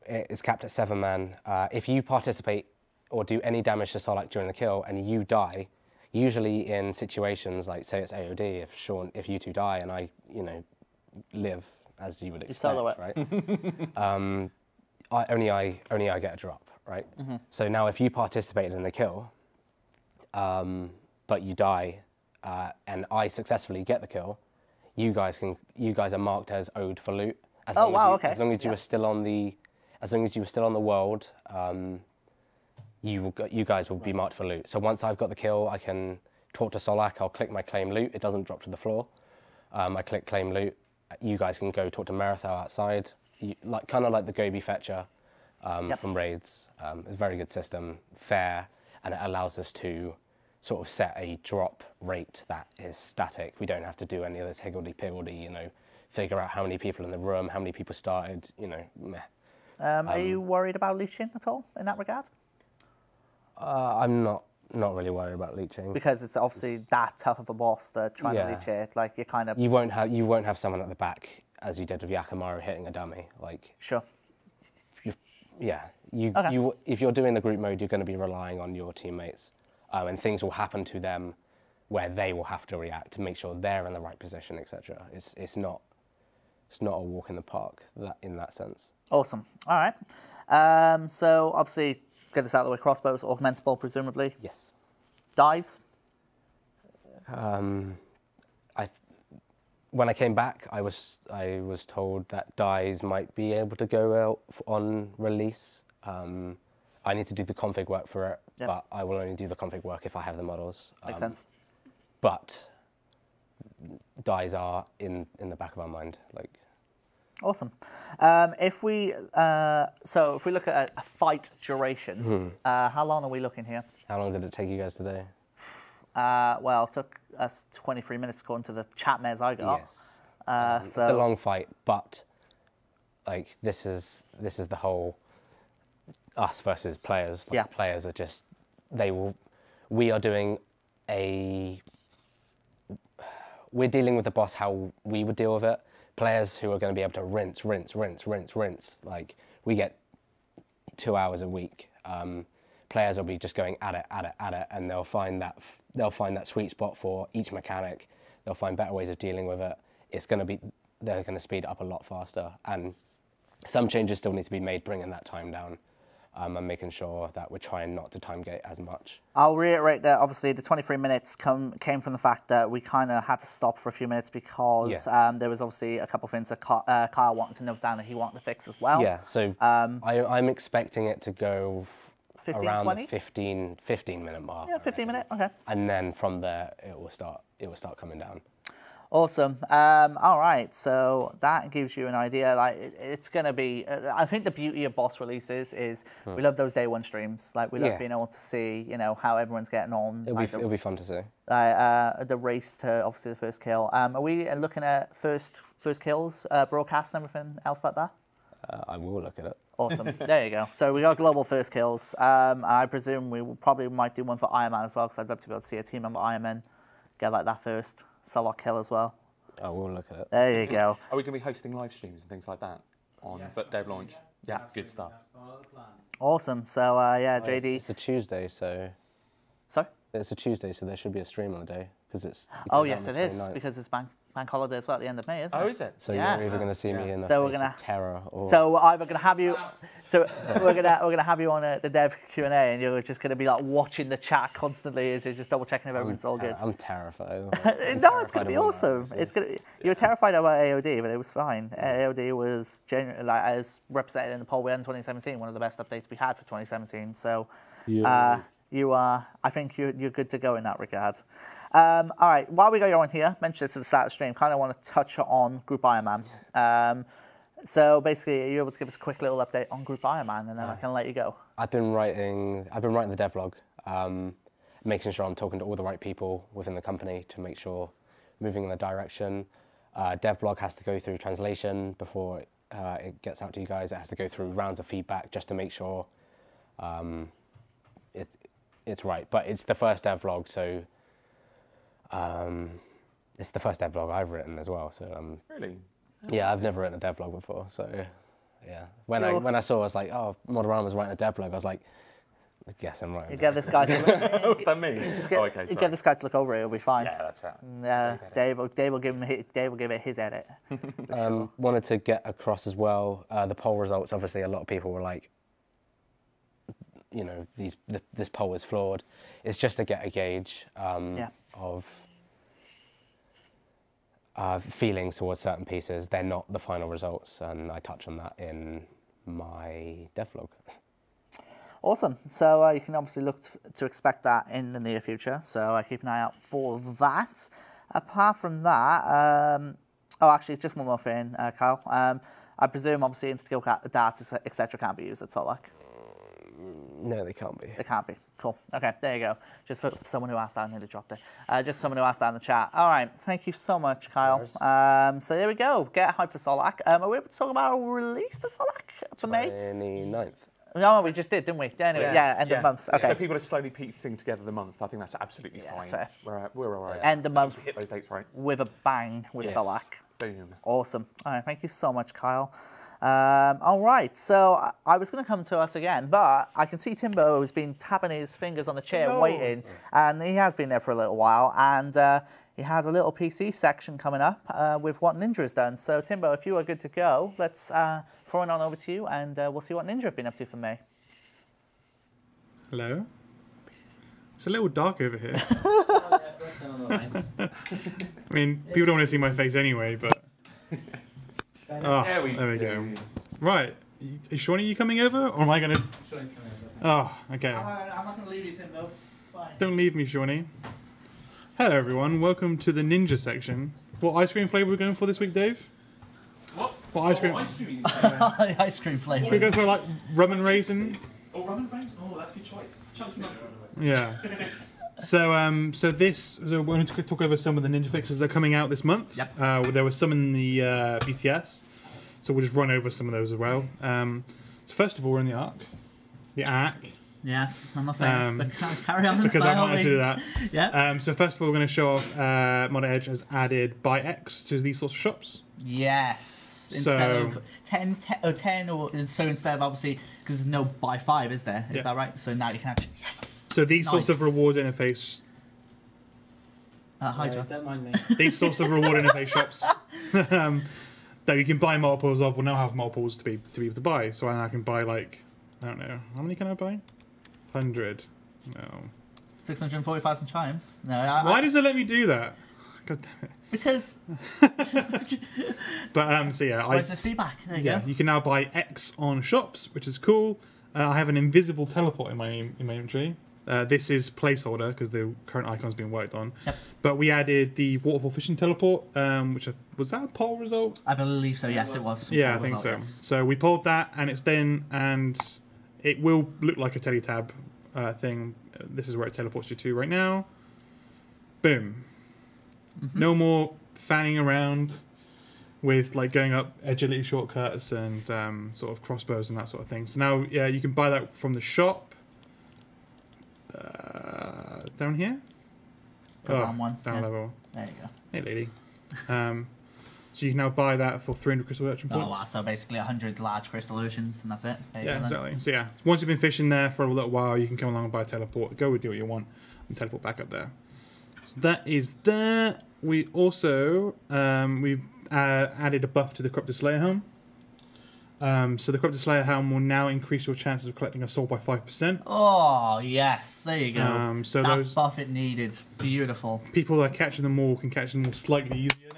E: it's capped at 7-man, if you participate or do any damage to Solak during the kill and you die, usually in situations like, say it's AOD, if you two die and I, you know, live as you would expect, right? Only I get a drop, right? So now if you participated in the kill, but you die, and I successfully get the kill, you guys are marked as owed for loot. As long as you were still on the world, you guys will be marked for loot. So once I've got the kill, I can talk to Solak. I'll click my claim loot. It doesn't drop to the floor. I click claim loot. You guys can go talk to Marathon outside, kind of like the Gobi Fetcher from raids. It's a very good system, fair, and it allows us to sort of set a drop rate that is static. We don't have to do any of this higgledy-piggledy, you know, figure out how many people in the room, how many people started, you know, meh.
A: Are you worried about leeching at all in that regard?
E: I'm not really worried about leeching.
A: Because it's obviously that tough of a boss that trying to leech it, like you kind of...
E: You won't have someone at the back, as you did with Yakimaru, hitting a dummy. Like,
A: sure.
E: If you're doing the group mode, you're going to be relying on your teammates. And things will happen to them where they will have to react to make sure they're in the right position, etc. It's not a walk in the park in that sense.
A: Awesome. All right. So obviously, get this out of the way. Crossbows, augmentable, presumably.
E: Yes.
A: Dies.
E: When I came back, I was told that dies might be able to go out on release. I need to do the config work for it, but I will only do the config work if I have the models.
A: Makes sense.
E: But dies are in the back of our mind, like.
A: Awesome. If we look at a fight duration, how long are we looking here?
E: How long did it take you guys today?
A: Well, it took us 23 minutes according to the chat mares I got.
E: Yes. It's a long fight, but like this is the whole us versus players. Like, players are just we're dealing with the boss how we would deal with it. Players who are going to be able to rinse. Like we get 2 hours a week. Players will be just going at it, and they'll find that sweet spot for each mechanic. They'll find better ways of dealing with it. They're going to speed up a lot faster, and some changes still need to be made, bringing that time down. And making sure that we're trying not to time gate as much.
A: I'll reiterate that obviously the 23 minutes came from the fact that we kind of had to stop for a few minutes because there was obviously a couple of things that Kyle wanted to note down and he wanted to fix as well.
E: Yeah, so I'm expecting it to go
A: 15,
E: around
A: 20?
E: the 15 minute mark.
A: Yeah, 15 minute, okay.
E: And then from there it will start coming down.
A: Awesome. All right, so that gives you an idea. Like it's going to be. I think the beauty of boss releases is we love those day one streams. Like we love being able to see, you know, how everyone's getting on.
E: It'll be fun to see.
A: The race to obviously the first kill. Are we looking at first kills, broadcast and everything else like that?
E: I will look at it.
A: Awesome. There you go. So we got global first kills. I presume we probably might do one for Iron Man as well, because I'd love to be able to see a team member Iron Man get like that first Solak kill as well.
E: I will look at it.
A: There you go.
B: Are we going to be hosting live streams and things like that on Dev Launch? Yeah, good stuff.
A: Awesome. So yeah, JD.
E: It's a Tuesday, so.
A: Sorry?
E: It's a Tuesday, so there should be a stream on the day because it's.
A: Oh yes, it is, because it's bank holiday as well at the end of May, isn't it?
B: Oh, is it?
E: So you're either going to see me in the face of terror, or
A: so either going to have you. So we're gonna have you on the Dev Q&A, and you're just going to be like watching the chat constantly as you're just double checking if everything's all good.
E: I'm terrified.
A: No, it's going to be awesome. It's gonna. You were terrified about AOD, but it was fine. AOD was genuinely, like, as represented in the poll we had in 2017, one of the best updates we had for 2017. So. You are, I think you're good to go in that regard. All right, while we got you on here, mention this at the start of the stream, kind of want to touch on Group Iron Man. So basically, are you able to give us a quick little update on Group Iron Man, and then I can let you go?
E: I've been writing the devlog, making sure I'm talking to all the right people within the company to make sure moving in the direction. Devlog has to go through translation before it gets out to you guys. It has to go through rounds of feedback just to make sure it's right, but it's the first devlog, so it's the first devlog I've written as well. So
B: really,
E: yeah, I've never written a devlog before. So yeah, when I saw, I was like, oh, Modorama's writing a devlog. I was like, I guess I'm right.
A: You get this guy.
B: What's that mean?
A: You get this guy to look over it. It'll be fine.
B: Yeah, that's it.
A: Dave will give it his edit.
E: Sure. Wanted to get across as well the poll results. Obviously, a lot of people were like, you know, this poll is flawed. It's just to get a gauge of feelings towards certain pieces. They're not the final results, and I touch on that in my devlog.
A: Awesome. So you can obviously look to expect that in the near future. So keep an eye out for that. Apart from that, oh, actually, just one more thing, Kyle. I presume, obviously, insta-kill darts, etc., can't be used at Solak.
E: No, they can't be.
A: They can't be. Cool. Okay, there you go. Just for someone who asked that, I nearly dropped it. Just someone who asked that in the chat. All right, thank you so much, Kyle. So there we go. Get hyped for Solak. Are we able to talk about a release for Solak for May?
E: 29th.
A: No, we just did, didn't we? Anyway, yeah, end of month. Okay.
B: So people are slowly piecing together the month. I think that's absolutely fine.
A: That's fair.
B: We're all right.
A: End of month.
B: Hit those dates right.
A: With a bang with Solak.
B: Boom.
A: Awesome. All right, thank you so much, Kyle. All right, so I was going to come to us again, but I can see Timbo has been tapping his fingers on the chair waiting, and he has been there for a little while, and he has a little PC section coming up with what Ninja has done. So Timbo, if you are good to go, let's throw it on over to you, and we'll see what Ninja have been up to for May.
F: Hello? It's a little dark over here. I mean, people don't want to see my face anyway, but... Oh, there we go. Right. Shawnee, you coming over? Or am I going to...
D: Shawnee's coming over.
F: Oh, okay.
A: I'm not going to leave you, Timbo. It's fine.
F: Don't leave me, Shawnee. Hello, everyone. Welcome to the Ninja section. What ice cream flavour are we going for this week, Dave? What ice cream?
D: Ice cream.
A: Ice cream flavour.
F: Should we go for, like, rum and raisins?
D: Oh, rum and raisins? Oh, that's a good choice. Chunky rum.
F: Yeah. So we're going to talk over some of the Ninja fixes that are coming out this month. Yep. There were some in the BTS, so we'll just run over some of those as well. So first of all, we're in the Ark. The Ark.
A: Yes, I'm not saying it, but carry on.
F: Because I wanted to do that.
A: Yeah.
F: So first of all, we're going to show off Mod Edge has added Buy X to these sorts of shops.
A: Yes. Instead of 10 or so instead of, obviously, because there's no Buy 5, is there? Is that right? So now you can actually,
F: So these sorts of reward interface.
A: Hi, John.
D: Don't mind me.
F: These sorts of reward interface shops that you can buy multiples of will now have multiples to be able to buy. So I can buy, like, I don't know, how many can I buy? 100. No.
A: 640,000 chimes. No.
F: Why does it let me do that? God damn it.
A: Because.
F: But so yeah,
A: it's just feedback. There you go.
F: You can now buy X on shops, which is cool. I have an invisible teleport in my inventory. This is placeholder because the current icon's being worked on.
A: Yep.
F: But we added the waterfall fishing teleport, which was that a poll result?
A: I believe so. Yes, it was.
F: Yeah, I think so.
A: Yes.
F: So we pulled that, and it's then, and it will look like a teletab thing. This is where it teleports you to right now. Boom. No more fanning around with like going up agility shortcuts and sort of crossbows and that sort of thing. So now, yeah, you can buy that from the shop. Down here?
A: Down one.
F: Down level.
A: There you go.
F: Hey, lady. So you can now buy that for 300 crystal urchin points.
A: Oh, wow. So basically 100 large crystal oceans, and that's it. There you
F: Yeah,
A: go then.
F: exactly. So yeah, once you've been fishing there for a little while, you can come along and buy a teleport, go do what you want, and teleport back up there. So that is that. We also we've added a buff to the Corrupted Slayer helm. So the Corrupted Slayer helm will now increase your chances of collecting a soul by 5%.
A: Oh, yes. There you go.
F: So
A: that
F: those
A: buff it needed. Beautiful.
F: people that are catching them all can catch them all slightly easier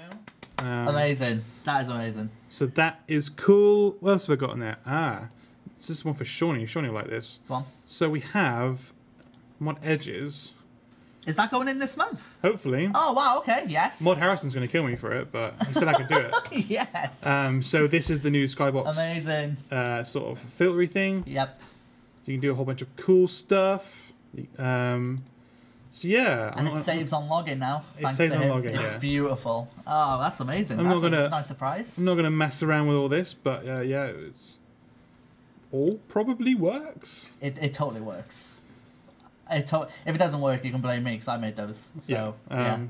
F: now.
A: Amazing. That is amazing.
F: So that is cool. What else have I got in there? This is one for Shawnee. Shawnee will like this.
A: Go on.
F: So we have Mod Edges.
A: Is that going in this month?
F: Hopefully.
A: Oh, wow. Okay. Yes.
F: Mod Harrison's going to kill me for it, but he said I could do it.
A: Yes.
F: So this is the new Skybox
A: Amazing.
F: sort of filtery thing.
A: Yep.
F: So you can do a whole bunch of cool stuff. So yeah.
A: And it saves on login now. Thanks
F: saves
A: to
F: on
A: him.
F: login,
A: It's
F: yeah.
A: beautiful. Oh, that's amazing.
F: I'm
A: That's
F: not
A: a
F: gonna-
A: nice surprise.
F: I'm not going to mess around with all this, but yeah, it's all probably works.
A: It totally works. If it doesn't work, you can blame me because I made those. So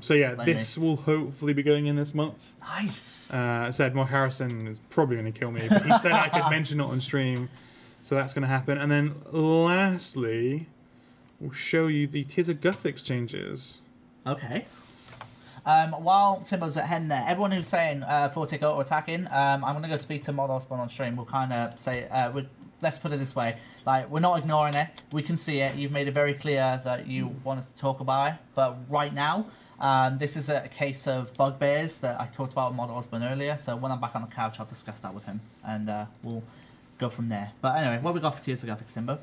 F: So yeah,
A: blame
F: this will hopefully be going in this month.
A: nice.
F: I said Mod Harrison is probably going to kill me, but he said I could mention it on stream, so that's going to happen. And then lastly, we'll show you the Tears of Guthix changes.
A: Okay. While Timbo's at hen there, everyone who's saying Fortic auto attacking, I'm gonna go speak to Mod Osborne on stream. We'll kind of say let's put it this way: like, we're not ignoring it. We can see it. You've made it very clear that you want us to talk about it. But right now, this is a case of bugbears that I talked about with Mod Osborne earlier. So when I'm back on the couch, I'll discuss that with him, and we'll go from there. But anyway, what have we got for Tears of Guthix, Timbo?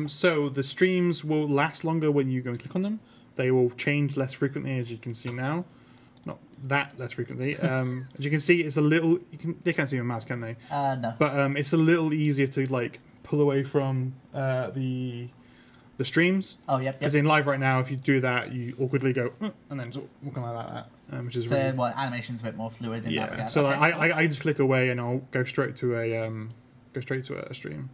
F: So the streams will last longer when you go and click on them. They will change less frequently, as you can see now. Not that less frequently. As you can see, it's a little. They can't see my mouse, can they?
A: No.
F: But it's a little easier to like pull away from the streams.
A: Oh, yep.
F: Because in live right now, if you do that, you awkwardly go and then sort of walking like that, which is
A: So
F: really,
A: what, animation's a bit more fluid in that
F: yeah.
A: regard.
F: So
A: Okay,
F: like, I just click away and I'll go straight to a stream.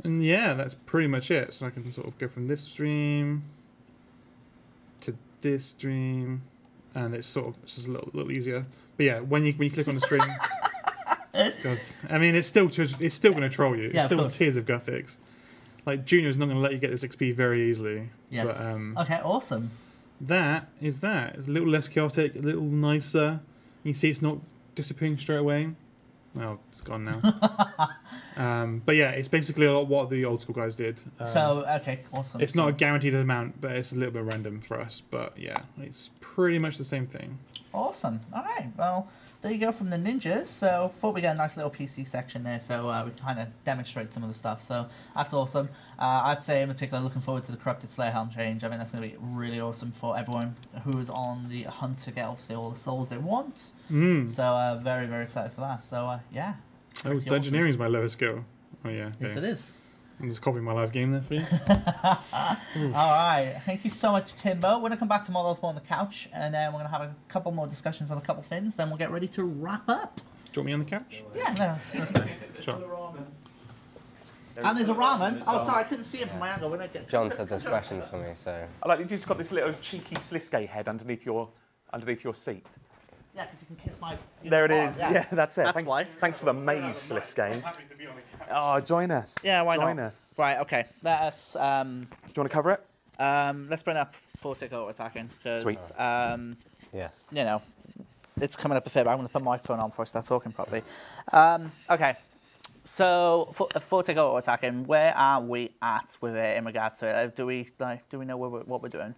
F: And yeah, that's pretty much it. So I can sort of go from this stream to this stream, and it's just a little easier. But yeah, when you click on the stream, God, I mean, it's still going to troll you.
A: Yeah,
F: It's still
A: of course.
F: Tears of Guthix. Like, Junior's not going to let you get this XP very easily.
A: Yes.
F: But
A: Okay, awesome.
F: that is that. It's a little less chaotic, a little nicer. You see, it's not disappearing straight away. Oh, it's gone now. But yeah, it's basically what the old school guys did.
A: Okay, awesome.
F: It's not a guaranteed amount, but it's a little bit random for us. But yeah, it's pretty much the same thing.
A: Awesome. All right. Well, there you go from the ninjas. So thought we got a nice little PC section there. So we kind of demonstrate some of the stuff. So that's awesome. I'd say in particular, looking forward to the Corrupted Slayer helm change. I think that's going to be really awesome for everyone who is on the hunt to get obviously all the souls they want. So very, very excited for that. So yeah.
F: Oh,
A: Pretty
F: Dungeoneering is my lowest skill. Oh yeah.
A: Yes,
F: Okay.
A: it is.
F: I'm just copying my live game there for you.
A: All right. Thank you so much, Timbo. We're going to come back to Mod Osborne on the couch, and then we're going to have a couple more discussions on a couple things. Then we'll get ready to wrap up.
F: Do you want me on the couch?
A: Yeah, no, let's do it.
F: Sure.
A: And there's a ramen. Oh, sorry, I couldn't see it from my angle. When I get...
E: John said there's questions for me, so
B: I like that you just got this little cheeky Sliskay head underneath your seat.
A: Yeah, because you can kiss my...
B: There it is. Yeah, that's it.
A: That's why.
B: Thanks for the maze, Sliskay. Oh, join us.
A: Yeah, why
B: join
A: not?
B: us.
A: Right, okay. Let's
B: Do you want to cover it?
A: let's bring up Fortic auto attacking because
B: Sweet.
E: yes.
A: you know, it's coming up a fair bit. I'm going to put my phone on before I start talking properly. Okay. So Fortic auto attacking, where are we at with it in regards to it? Do we know what we're doing?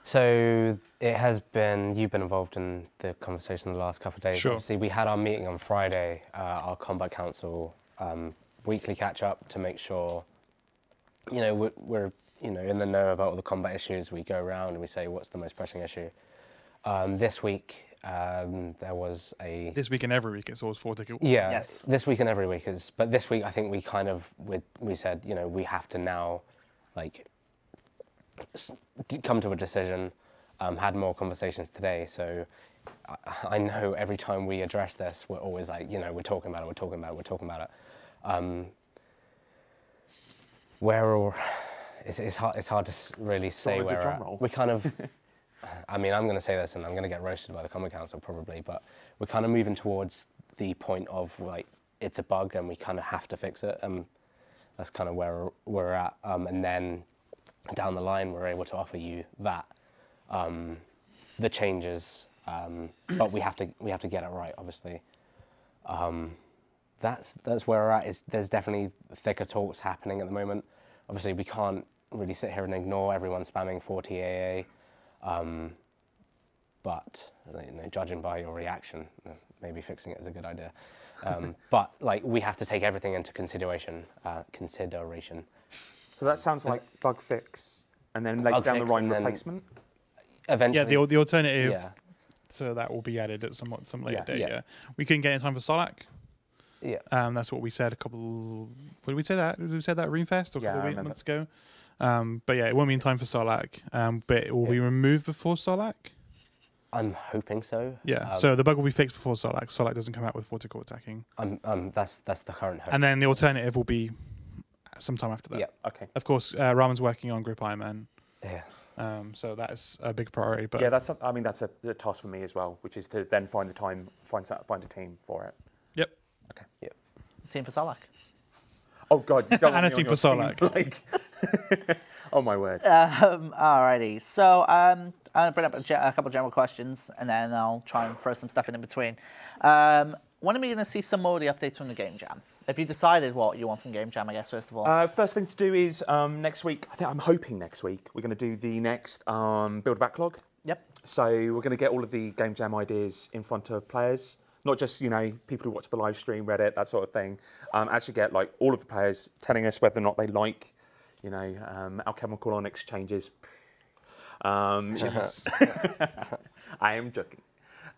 E: So it has been, you've been involved in the conversation the last couple of days.
F: Sure.
E: Obviously, we had our meeting on Friday, our Combat Council weekly catch up to make sure, you know, we're you know, in the know about all the combat issues. We go around and we say, what's the most pressing issue? This week, there was a...
F: This week and every week it's always 4 ticket.
E: Yeah,
A: Yes.
E: this week and every week is... But this week, I think we kind of... We said, you know, we have to now, like, come to a decision. Had more conversations today, so I know every time we address this, we're always like, you know, we're talking about it. It's hard to really say where we're at. We kind of... I mean, I'm going to say this and I'm going to get roasted by the Common Council probably, but we're kind of moving towards the point of, like, it's a bug and we kind of have to fix it. That's kind of where we're at. And then down the line, we're able to offer you that, the changes, but we have to get it right, obviously. That's where we're at. There's definitely thicker talks happening at the moment. Obviously, we can't really sit here and ignore everyone spamming 40 AA. But you know, judging by your reaction, maybe fixing it is a good idea. But like, we have to take everything into consideration.
B: So that sounds like bug fix, and then later down the line replacement.
E: Eventually,
F: Yeah, the alternative.
E: Yeah.
F: So that will be added at some later date.
E: Yeah.
F: Yeah, we couldn't get in time for Solak.
E: Yeah.
F: That's what we said a couple. Did we say that? Did we say that at RuneFest or a couple of months ago? But yeah, it won't be in time for Solak. But it will be removed before Solak.
E: I'm hoping so.
F: Yeah. So the bug will be fixed before Solak. Solak doesn't come out with vortical attacking.
E: That's the current hope.
F: And then the alternative will be sometime after that.
E: Yeah.
B: Okay.
F: Of course, Raman's working on Grip Iron Man.
E: Yeah.
F: So that is a big priority. But
B: yeah, that's a task for me as well, which is to then find the time, find a team for it.
F: Yep.
B: Okay.
E: Yep.
A: Team for Solak.
B: Oh God, you don't
F: And
B: want
F: a
B: me on
F: team
B: your
F: for Solak.
B: Like, oh my word.
A: Alrighty. So I'm going to bring up a couple of general questions, and then I'll try and throw some stuff in between. When are we going to see some more of the updates from the Game Jam? Have you decided what you want from Game Jam, I guess, first of all?
B: First thing to do is next week, I'm hoping next week, we're going to do the next build backlog.
A: Yep.
B: So we're going to get all of the Game Jam ideas in front of players, not just, you know, people who watch the live stream, Reddit, that sort of thing. Actually get like all of the players telling us whether or not they like, you know, alchemical onyx changes. I am joking.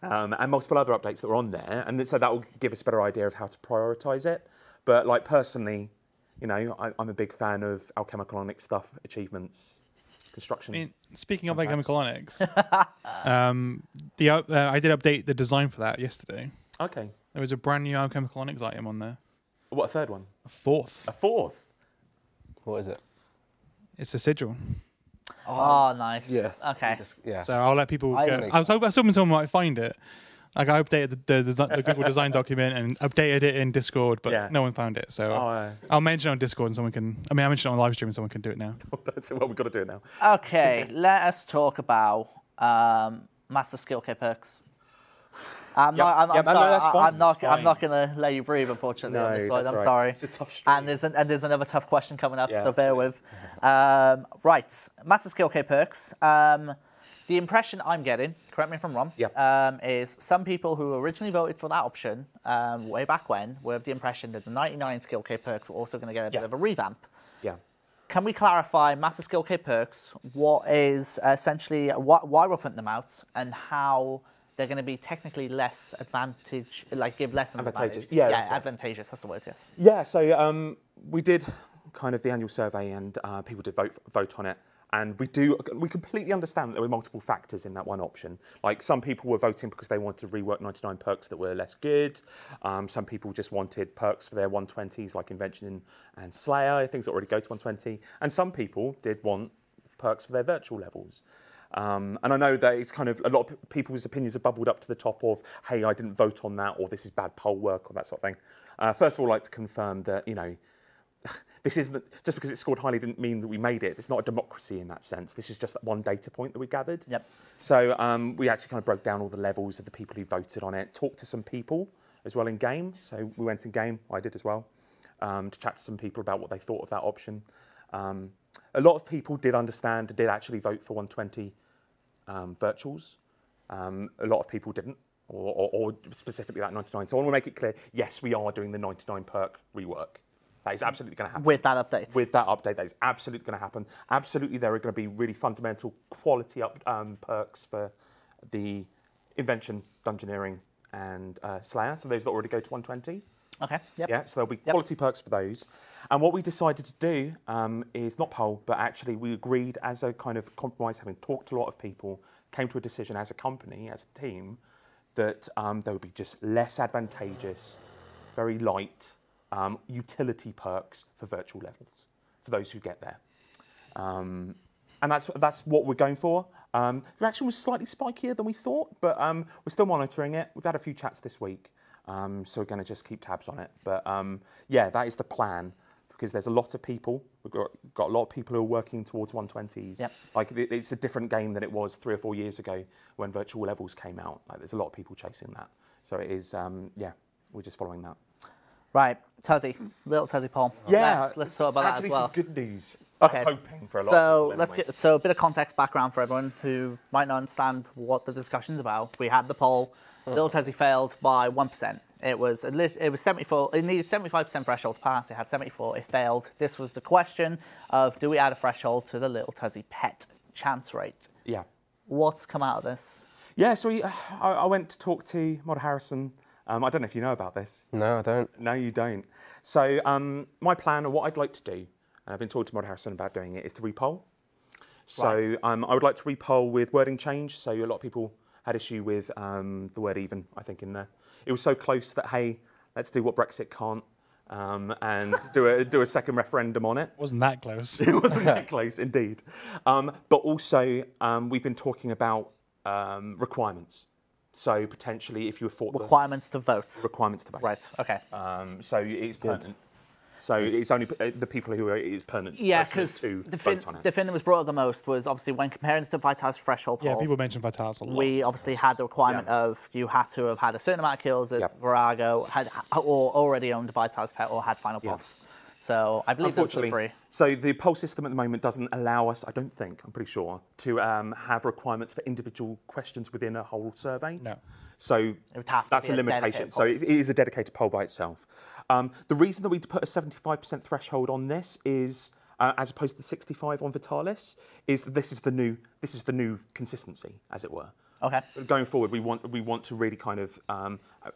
B: And multiple other updates that are on there, and so that will give us a better idea of how to prioritise it. But like personally, you know, I'm a big fan of alchemical onyx stuff, achievements, construction.
F: I mean, speaking of alchemical onyx, I did update the design for that yesterday.
B: Okay.
F: There was a brand new alchemical onyx item on there.
B: What, a third one?
F: A fourth.
B: A fourth?
E: What is it?
F: It's a sigil.
A: Oh, nice.
E: Yes.
A: Okay.
E: Yeah.
F: So I'll let people go. I was hoping someone might find it. Like, I updated the Google design document and updated it in Discord, but no one found it. So I'll mention it on Discord and someone can... I mean, I mentioned it on live stream and someone can do it now.
B: That's what we've got to do now.
A: Okay, let us talk about Master Skill K perks. I'm not going to let you breathe, unfortunately, on this one. I'm sorry.
B: It's a tough stream.
A: And there's another tough question coming up, so bear with. Right, Master Skill K perks. The impression I'm getting, correct me if I'm wrong, is some people who originally voted for that option way back when were of the impression that the 99 Skill K perks were also going to get a bit of a revamp.
B: Yeah.
A: Can we clarify Master Skill K perks? What is essentially why we're putting them out and how they're going to be technically less advantage, like give less
B: advantageous.
A: advantage.
B: Yeah,
A: Yeah, advantageous. That's the word. Yes.
B: Yeah. So we did kind of the annual survey, and people did vote on it. And we completely understand that there were multiple factors in that one option. Like, some people were voting because they wanted to rework 99 perks that were less good. Some people just wanted perks for their 120s, like Invention and Slayer, things that already go to 120. And some people did want perks for their virtual levels. And I know that it's kind of, a lot of people's opinions have bubbled up to the top of, hey, I didn't vote on that, or this is bad poll work, or that sort of thing. First of all, I'd like to confirm that, you know, this isn't, just because it scored highly didn't mean that we made it. It's not a democracy in that sense. This is just that one data point that we gathered.
A: Yep.
B: So we actually kind of broke down all the levels of the people who voted on it, talked to some people as well in game. So we went in game, I did as well, to chat to some people about what they thought of that option. A lot of people did understand, did actually vote for 120 virtuals. A lot of people didn't, or specifically that 99. So I want to make it clear, yes, we are doing the 99 perk rework. That is absolutely going to happen.
A: With that update?
B: With that update, that is absolutely going to happen. Absolutely, there are going to be really fundamental quality perks for the Invention, Dungeoneering, and Slayer. So those that already go to 120.
A: Okay. Yep.
B: Yeah, so there'll be quality perks for those. And what we decided to do is not poll, but actually we agreed as a kind of compromise, having talked to a lot of people, came to a decision as a company, as a team, that there would be just less advantageous, very light utility perks for virtual levels, for those who get there. And that's what we're going for. The reaction was slightly spikier than we thought, but we're still monitoring it. We've had a few chats this week. So we're going to just keep tabs on it. But yeah, that is the plan, because there's a lot of people. We've got a lot of people who are working towards 120s.
A: Yep.
B: Like it's a different game than it was 3 or 4 years ago when virtual levels came out. Like there's a lot of people chasing that. So it is, yeah, we're just following that.
A: Right, Tuzzy, little Tuzzy poll.
B: Yeah,
A: let's talk about that as well.
B: Actually, some good news.
A: Okay.
B: I'm hoping for a lot
A: so
B: of people,
A: let's get a bit of context background for everyone who might not understand what the discussion's about. We had the poll. Little Tuzzy failed by 1%. It was 74. It needed 75% threshold to pass. It had 74. It failed. This was the question of, do we add a threshold to the Little Tuzzy pet chance rate?
B: Yeah.
A: What's come out of this?
B: Yeah. So I went to talk to Mod Harrison. I don't know if you know about this.
E: No, I don't.
B: No, you don't. So my plan, or what I'd like to do, and I've been talking to Mod Harrison about doing it, is to repoll. So
A: Right.
B: I would like to repoll with wording change. So a lot of people had issue with the word even, I think, in there. It was so close that, hey, let's do what Brexit can't and do a second referendum on it.
F: Wasn't that close?
B: It wasn't that close, indeed. But also, we've been talking about requirements. So potentially, if you thought
A: Requirements to vote.
B: requirements to vote.
A: Right. Okay.
B: So it's permanent. So it's only the people who it is permanent.
A: Yeah,
B: pertinent
A: because
B: to
A: the
B: vote on it.
A: thing that was brought up the most was obviously when comparing to the Vitalis threshold poll.
F: Yeah, people mention Vitalis a lot.
A: We obviously had the requirement of you had to have had a certain amount of kills at
B: Yep.
A: Virago, or already owned a Vitalis pet, or had final boss. So I believe that's for free.
B: So the poll system at the moment doesn't allow us, I don't think, I'm pretty sure, to have requirements for individual questions within a whole survey.
F: No.
B: So
A: would have to
B: that's
A: be
B: a
A: a
B: limitation.
A: dedicated
B: So
A: poll.
B: it is a dedicated poll by itself. The reason that we put a 75% threshold on this is, as opposed to the 65 on Vitalis, is that this is the new consistency, as it were.
A: Okay.
B: Going forward, we want to really kind of,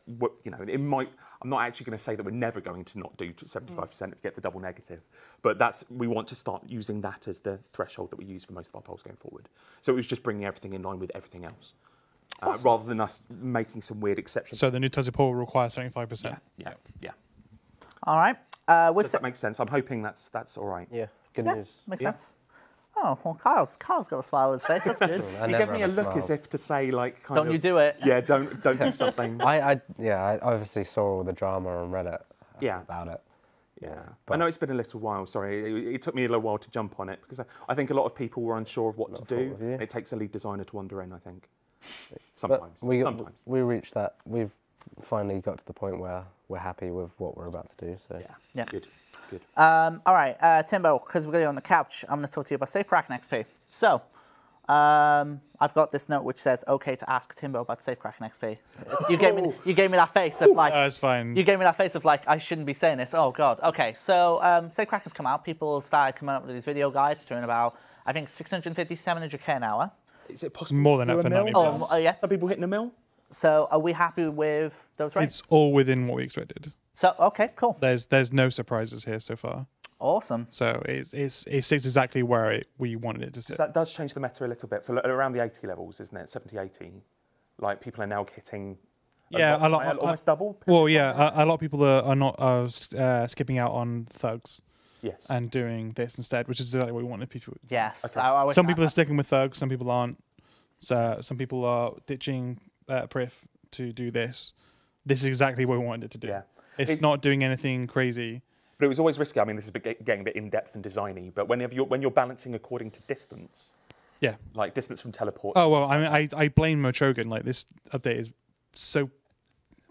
B: it might. I'm not actually going to say that we're never going to not do 75% if you get the double negative, but we want to start using that as the threshold that we use for most of our polls going forward. So it was just bringing everything in line with everything else, rather than us making some weird exceptions.
F: So the new Tuzzy poll requires 75%.
B: Yeah.
A: All right.
B: Does that make sense? I'm hoping that's all right.
E: Yeah, good
A: Yeah,
E: news.
A: makes
B: Yeah.
A: sense. Oh, well, Kyle's got a smile on his face. That's good.
E: I
B: You
E: never
B: gave me a
E: have
B: look
E: smile.
B: as if to say, like, kind
A: Don't
B: of,
A: you do it.
B: Yeah, don't do something.
E: I obviously saw all the drama on Reddit
B: Yeah.
E: about it.
B: Yeah, I
E: but-
B: know it's been a little while. Sorry, it took me a little while to jump on it because I think a lot of people were unsure of what to do.
E: fault of you.
B: And it takes a lead designer to wander in, I think.
E: But
B: Sometimes.
E: we reached that. We've finally got to the point where we're happy with what we're about to do. So
A: Yeah.
B: Good.
A: All right, Timbo, because we're going on the couch, I'm going to talk to you about Safe Cracking XP. So, I've got this note which says, "Okay to ask Timbo about Safe Cracking XP." You gave me that face of like.
F: It's fine.
A: You gave me that face of like I shouldn't be saying this. Oh God. Okay, so Safe Cracker's come out. People started coming up with these video guides doing about I think 650, 700k an hour.
B: Is it possible?
F: More than
B: to do
F: that
B: a
F: for
B: mil?
F: 90 pounds.
A: Oh yeah.
B: Some people hitting a mil?
A: So are we happy with those rates?
F: It's all within what we expected.
A: So okay, cool,
F: There's no surprises here so far.
A: awesome.
F: So it sits exactly where we wanted it to sit.
B: So that does change the meta a little bit for around the 80 levels, isn't it? 70, 80. Like people are now hitting.
F: Yeah, a lot.
B: Almost double.
F: Well, yeah, a lot of people are not skipping out on thugs
B: Yes.
F: and doing this instead, which is exactly what we wanted people.
A: Yes.
B: Okay.
A: I wish
F: Some people are sticking with thugs, some people aren't. So some people are ditching Priff to do this. This is exactly what we wanted it to do.
B: Yeah.
F: It's not doing anything crazy.
B: But it was always risky. I mean, this is getting a bit in-depth and designy, but when you're balancing according to distance,
F: Yeah.
B: like distance from teleport,
F: Oh well, I mean, I blame Motrogan. Like this update is so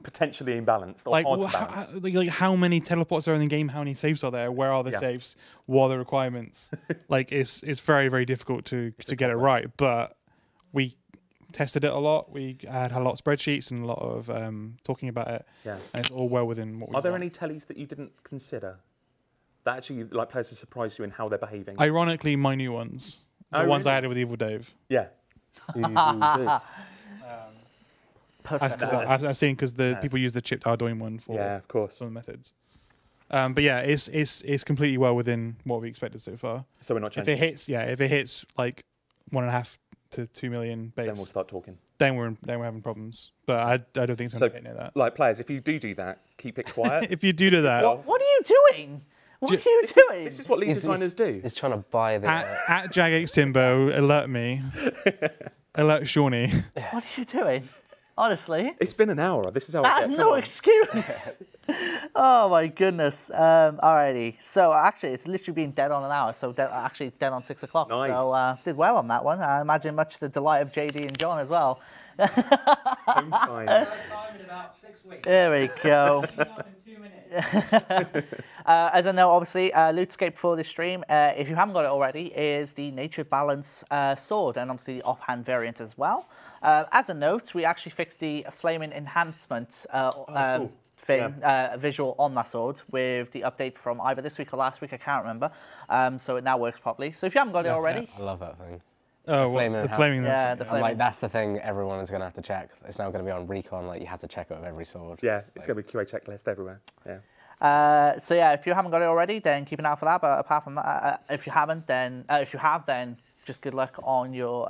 B: potentially imbalanced or
F: like,
B: hard
F: well,
B: to balance.
F: like how many teleports are in the game? How many saves are there? Where are the
B: Yeah.
F: saves? What are the requirements? Like it's very difficult to get it right. But we tested it a lot. We had a lot of spreadsheets and a lot of talking about it.
B: Yeah.
F: And it's all well within what we
B: Are there
F: want.
B: any tellies that you didn't consider? That actually, like, players have surprised you in how they're behaving.
F: Ironically, my new ones. The ones I added with Evil Dave.
B: Yeah.
F: I've seen because the people use the chipped Arduino one for
B: of course.
F: some methods. But yeah, it's completely well within what we expected so far.
B: So we're not changing.
F: If it hits like 1.5 to 2 million base,
B: then we'll start talking.
F: Then we're having problems. But I don't think it's going to hit near that.
B: Like, players, if you do that, keep it quiet.
F: If you do that,
A: what are you doing? What are you doing?
B: This is what lead designers do.
E: He's trying to buy the...
F: At Jagex Timbo, alert me. Alert Shawnee.
A: What are you doing? Honestly.
B: It's been an hour. This is how
A: That's no excuse. Oh, my goodness. Alrighty. So, actually, it's literally been dead on an hour. So, actually dead on 6 o'clock.
B: Nice.
A: So, did well on that one. I imagine much to the delight of JD and John as well.
B: Home time.
D: First time in about 6 weeks.
A: There we go.
D: In 2 minutes.
A: As I know, obviously, LootScape for this stream, if you haven't got it already, is the Nature Balance sword, and obviously the offhand variant as well. As a note, we actually fixed the flaming enhancement visual on that sword with the update from either this week or last week, I can't remember. So it now works properly. So if you haven't got it already...
E: I love that thing.
F: Oh, the flaming.
A: Yeah, the flaming.
E: Like, that's the thing everyone is going to have to check. It's now going to be on Recon. Like, you have to check it with every sword.
B: Yeah, it's going to be QA checklist everywhere. Yeah.
A: So yeah, if you haven't got it already, then keep an eye out for that. But apart from that, if you haven't, then if you have, then just good luck on your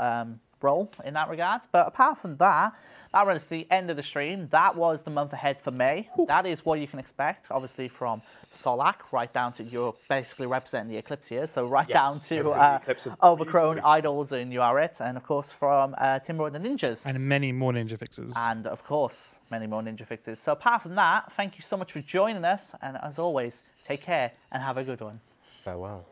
A: role in that regard. But apart from that, that runs to the end of the stream. That was the month ahead for May. Ooh. That is what you can expect, obviously, from Solak right down to, you're basically representing the Eclipse here, so down to Overgrown Idols and You Are It, and of course from Timber and the Ninjas.
F: And many more ninja fixes.
A: And of course, many more ninja fixes. So apart from that, thank you so much for joining us, and as always, take care and have a good one.
E: Farewell.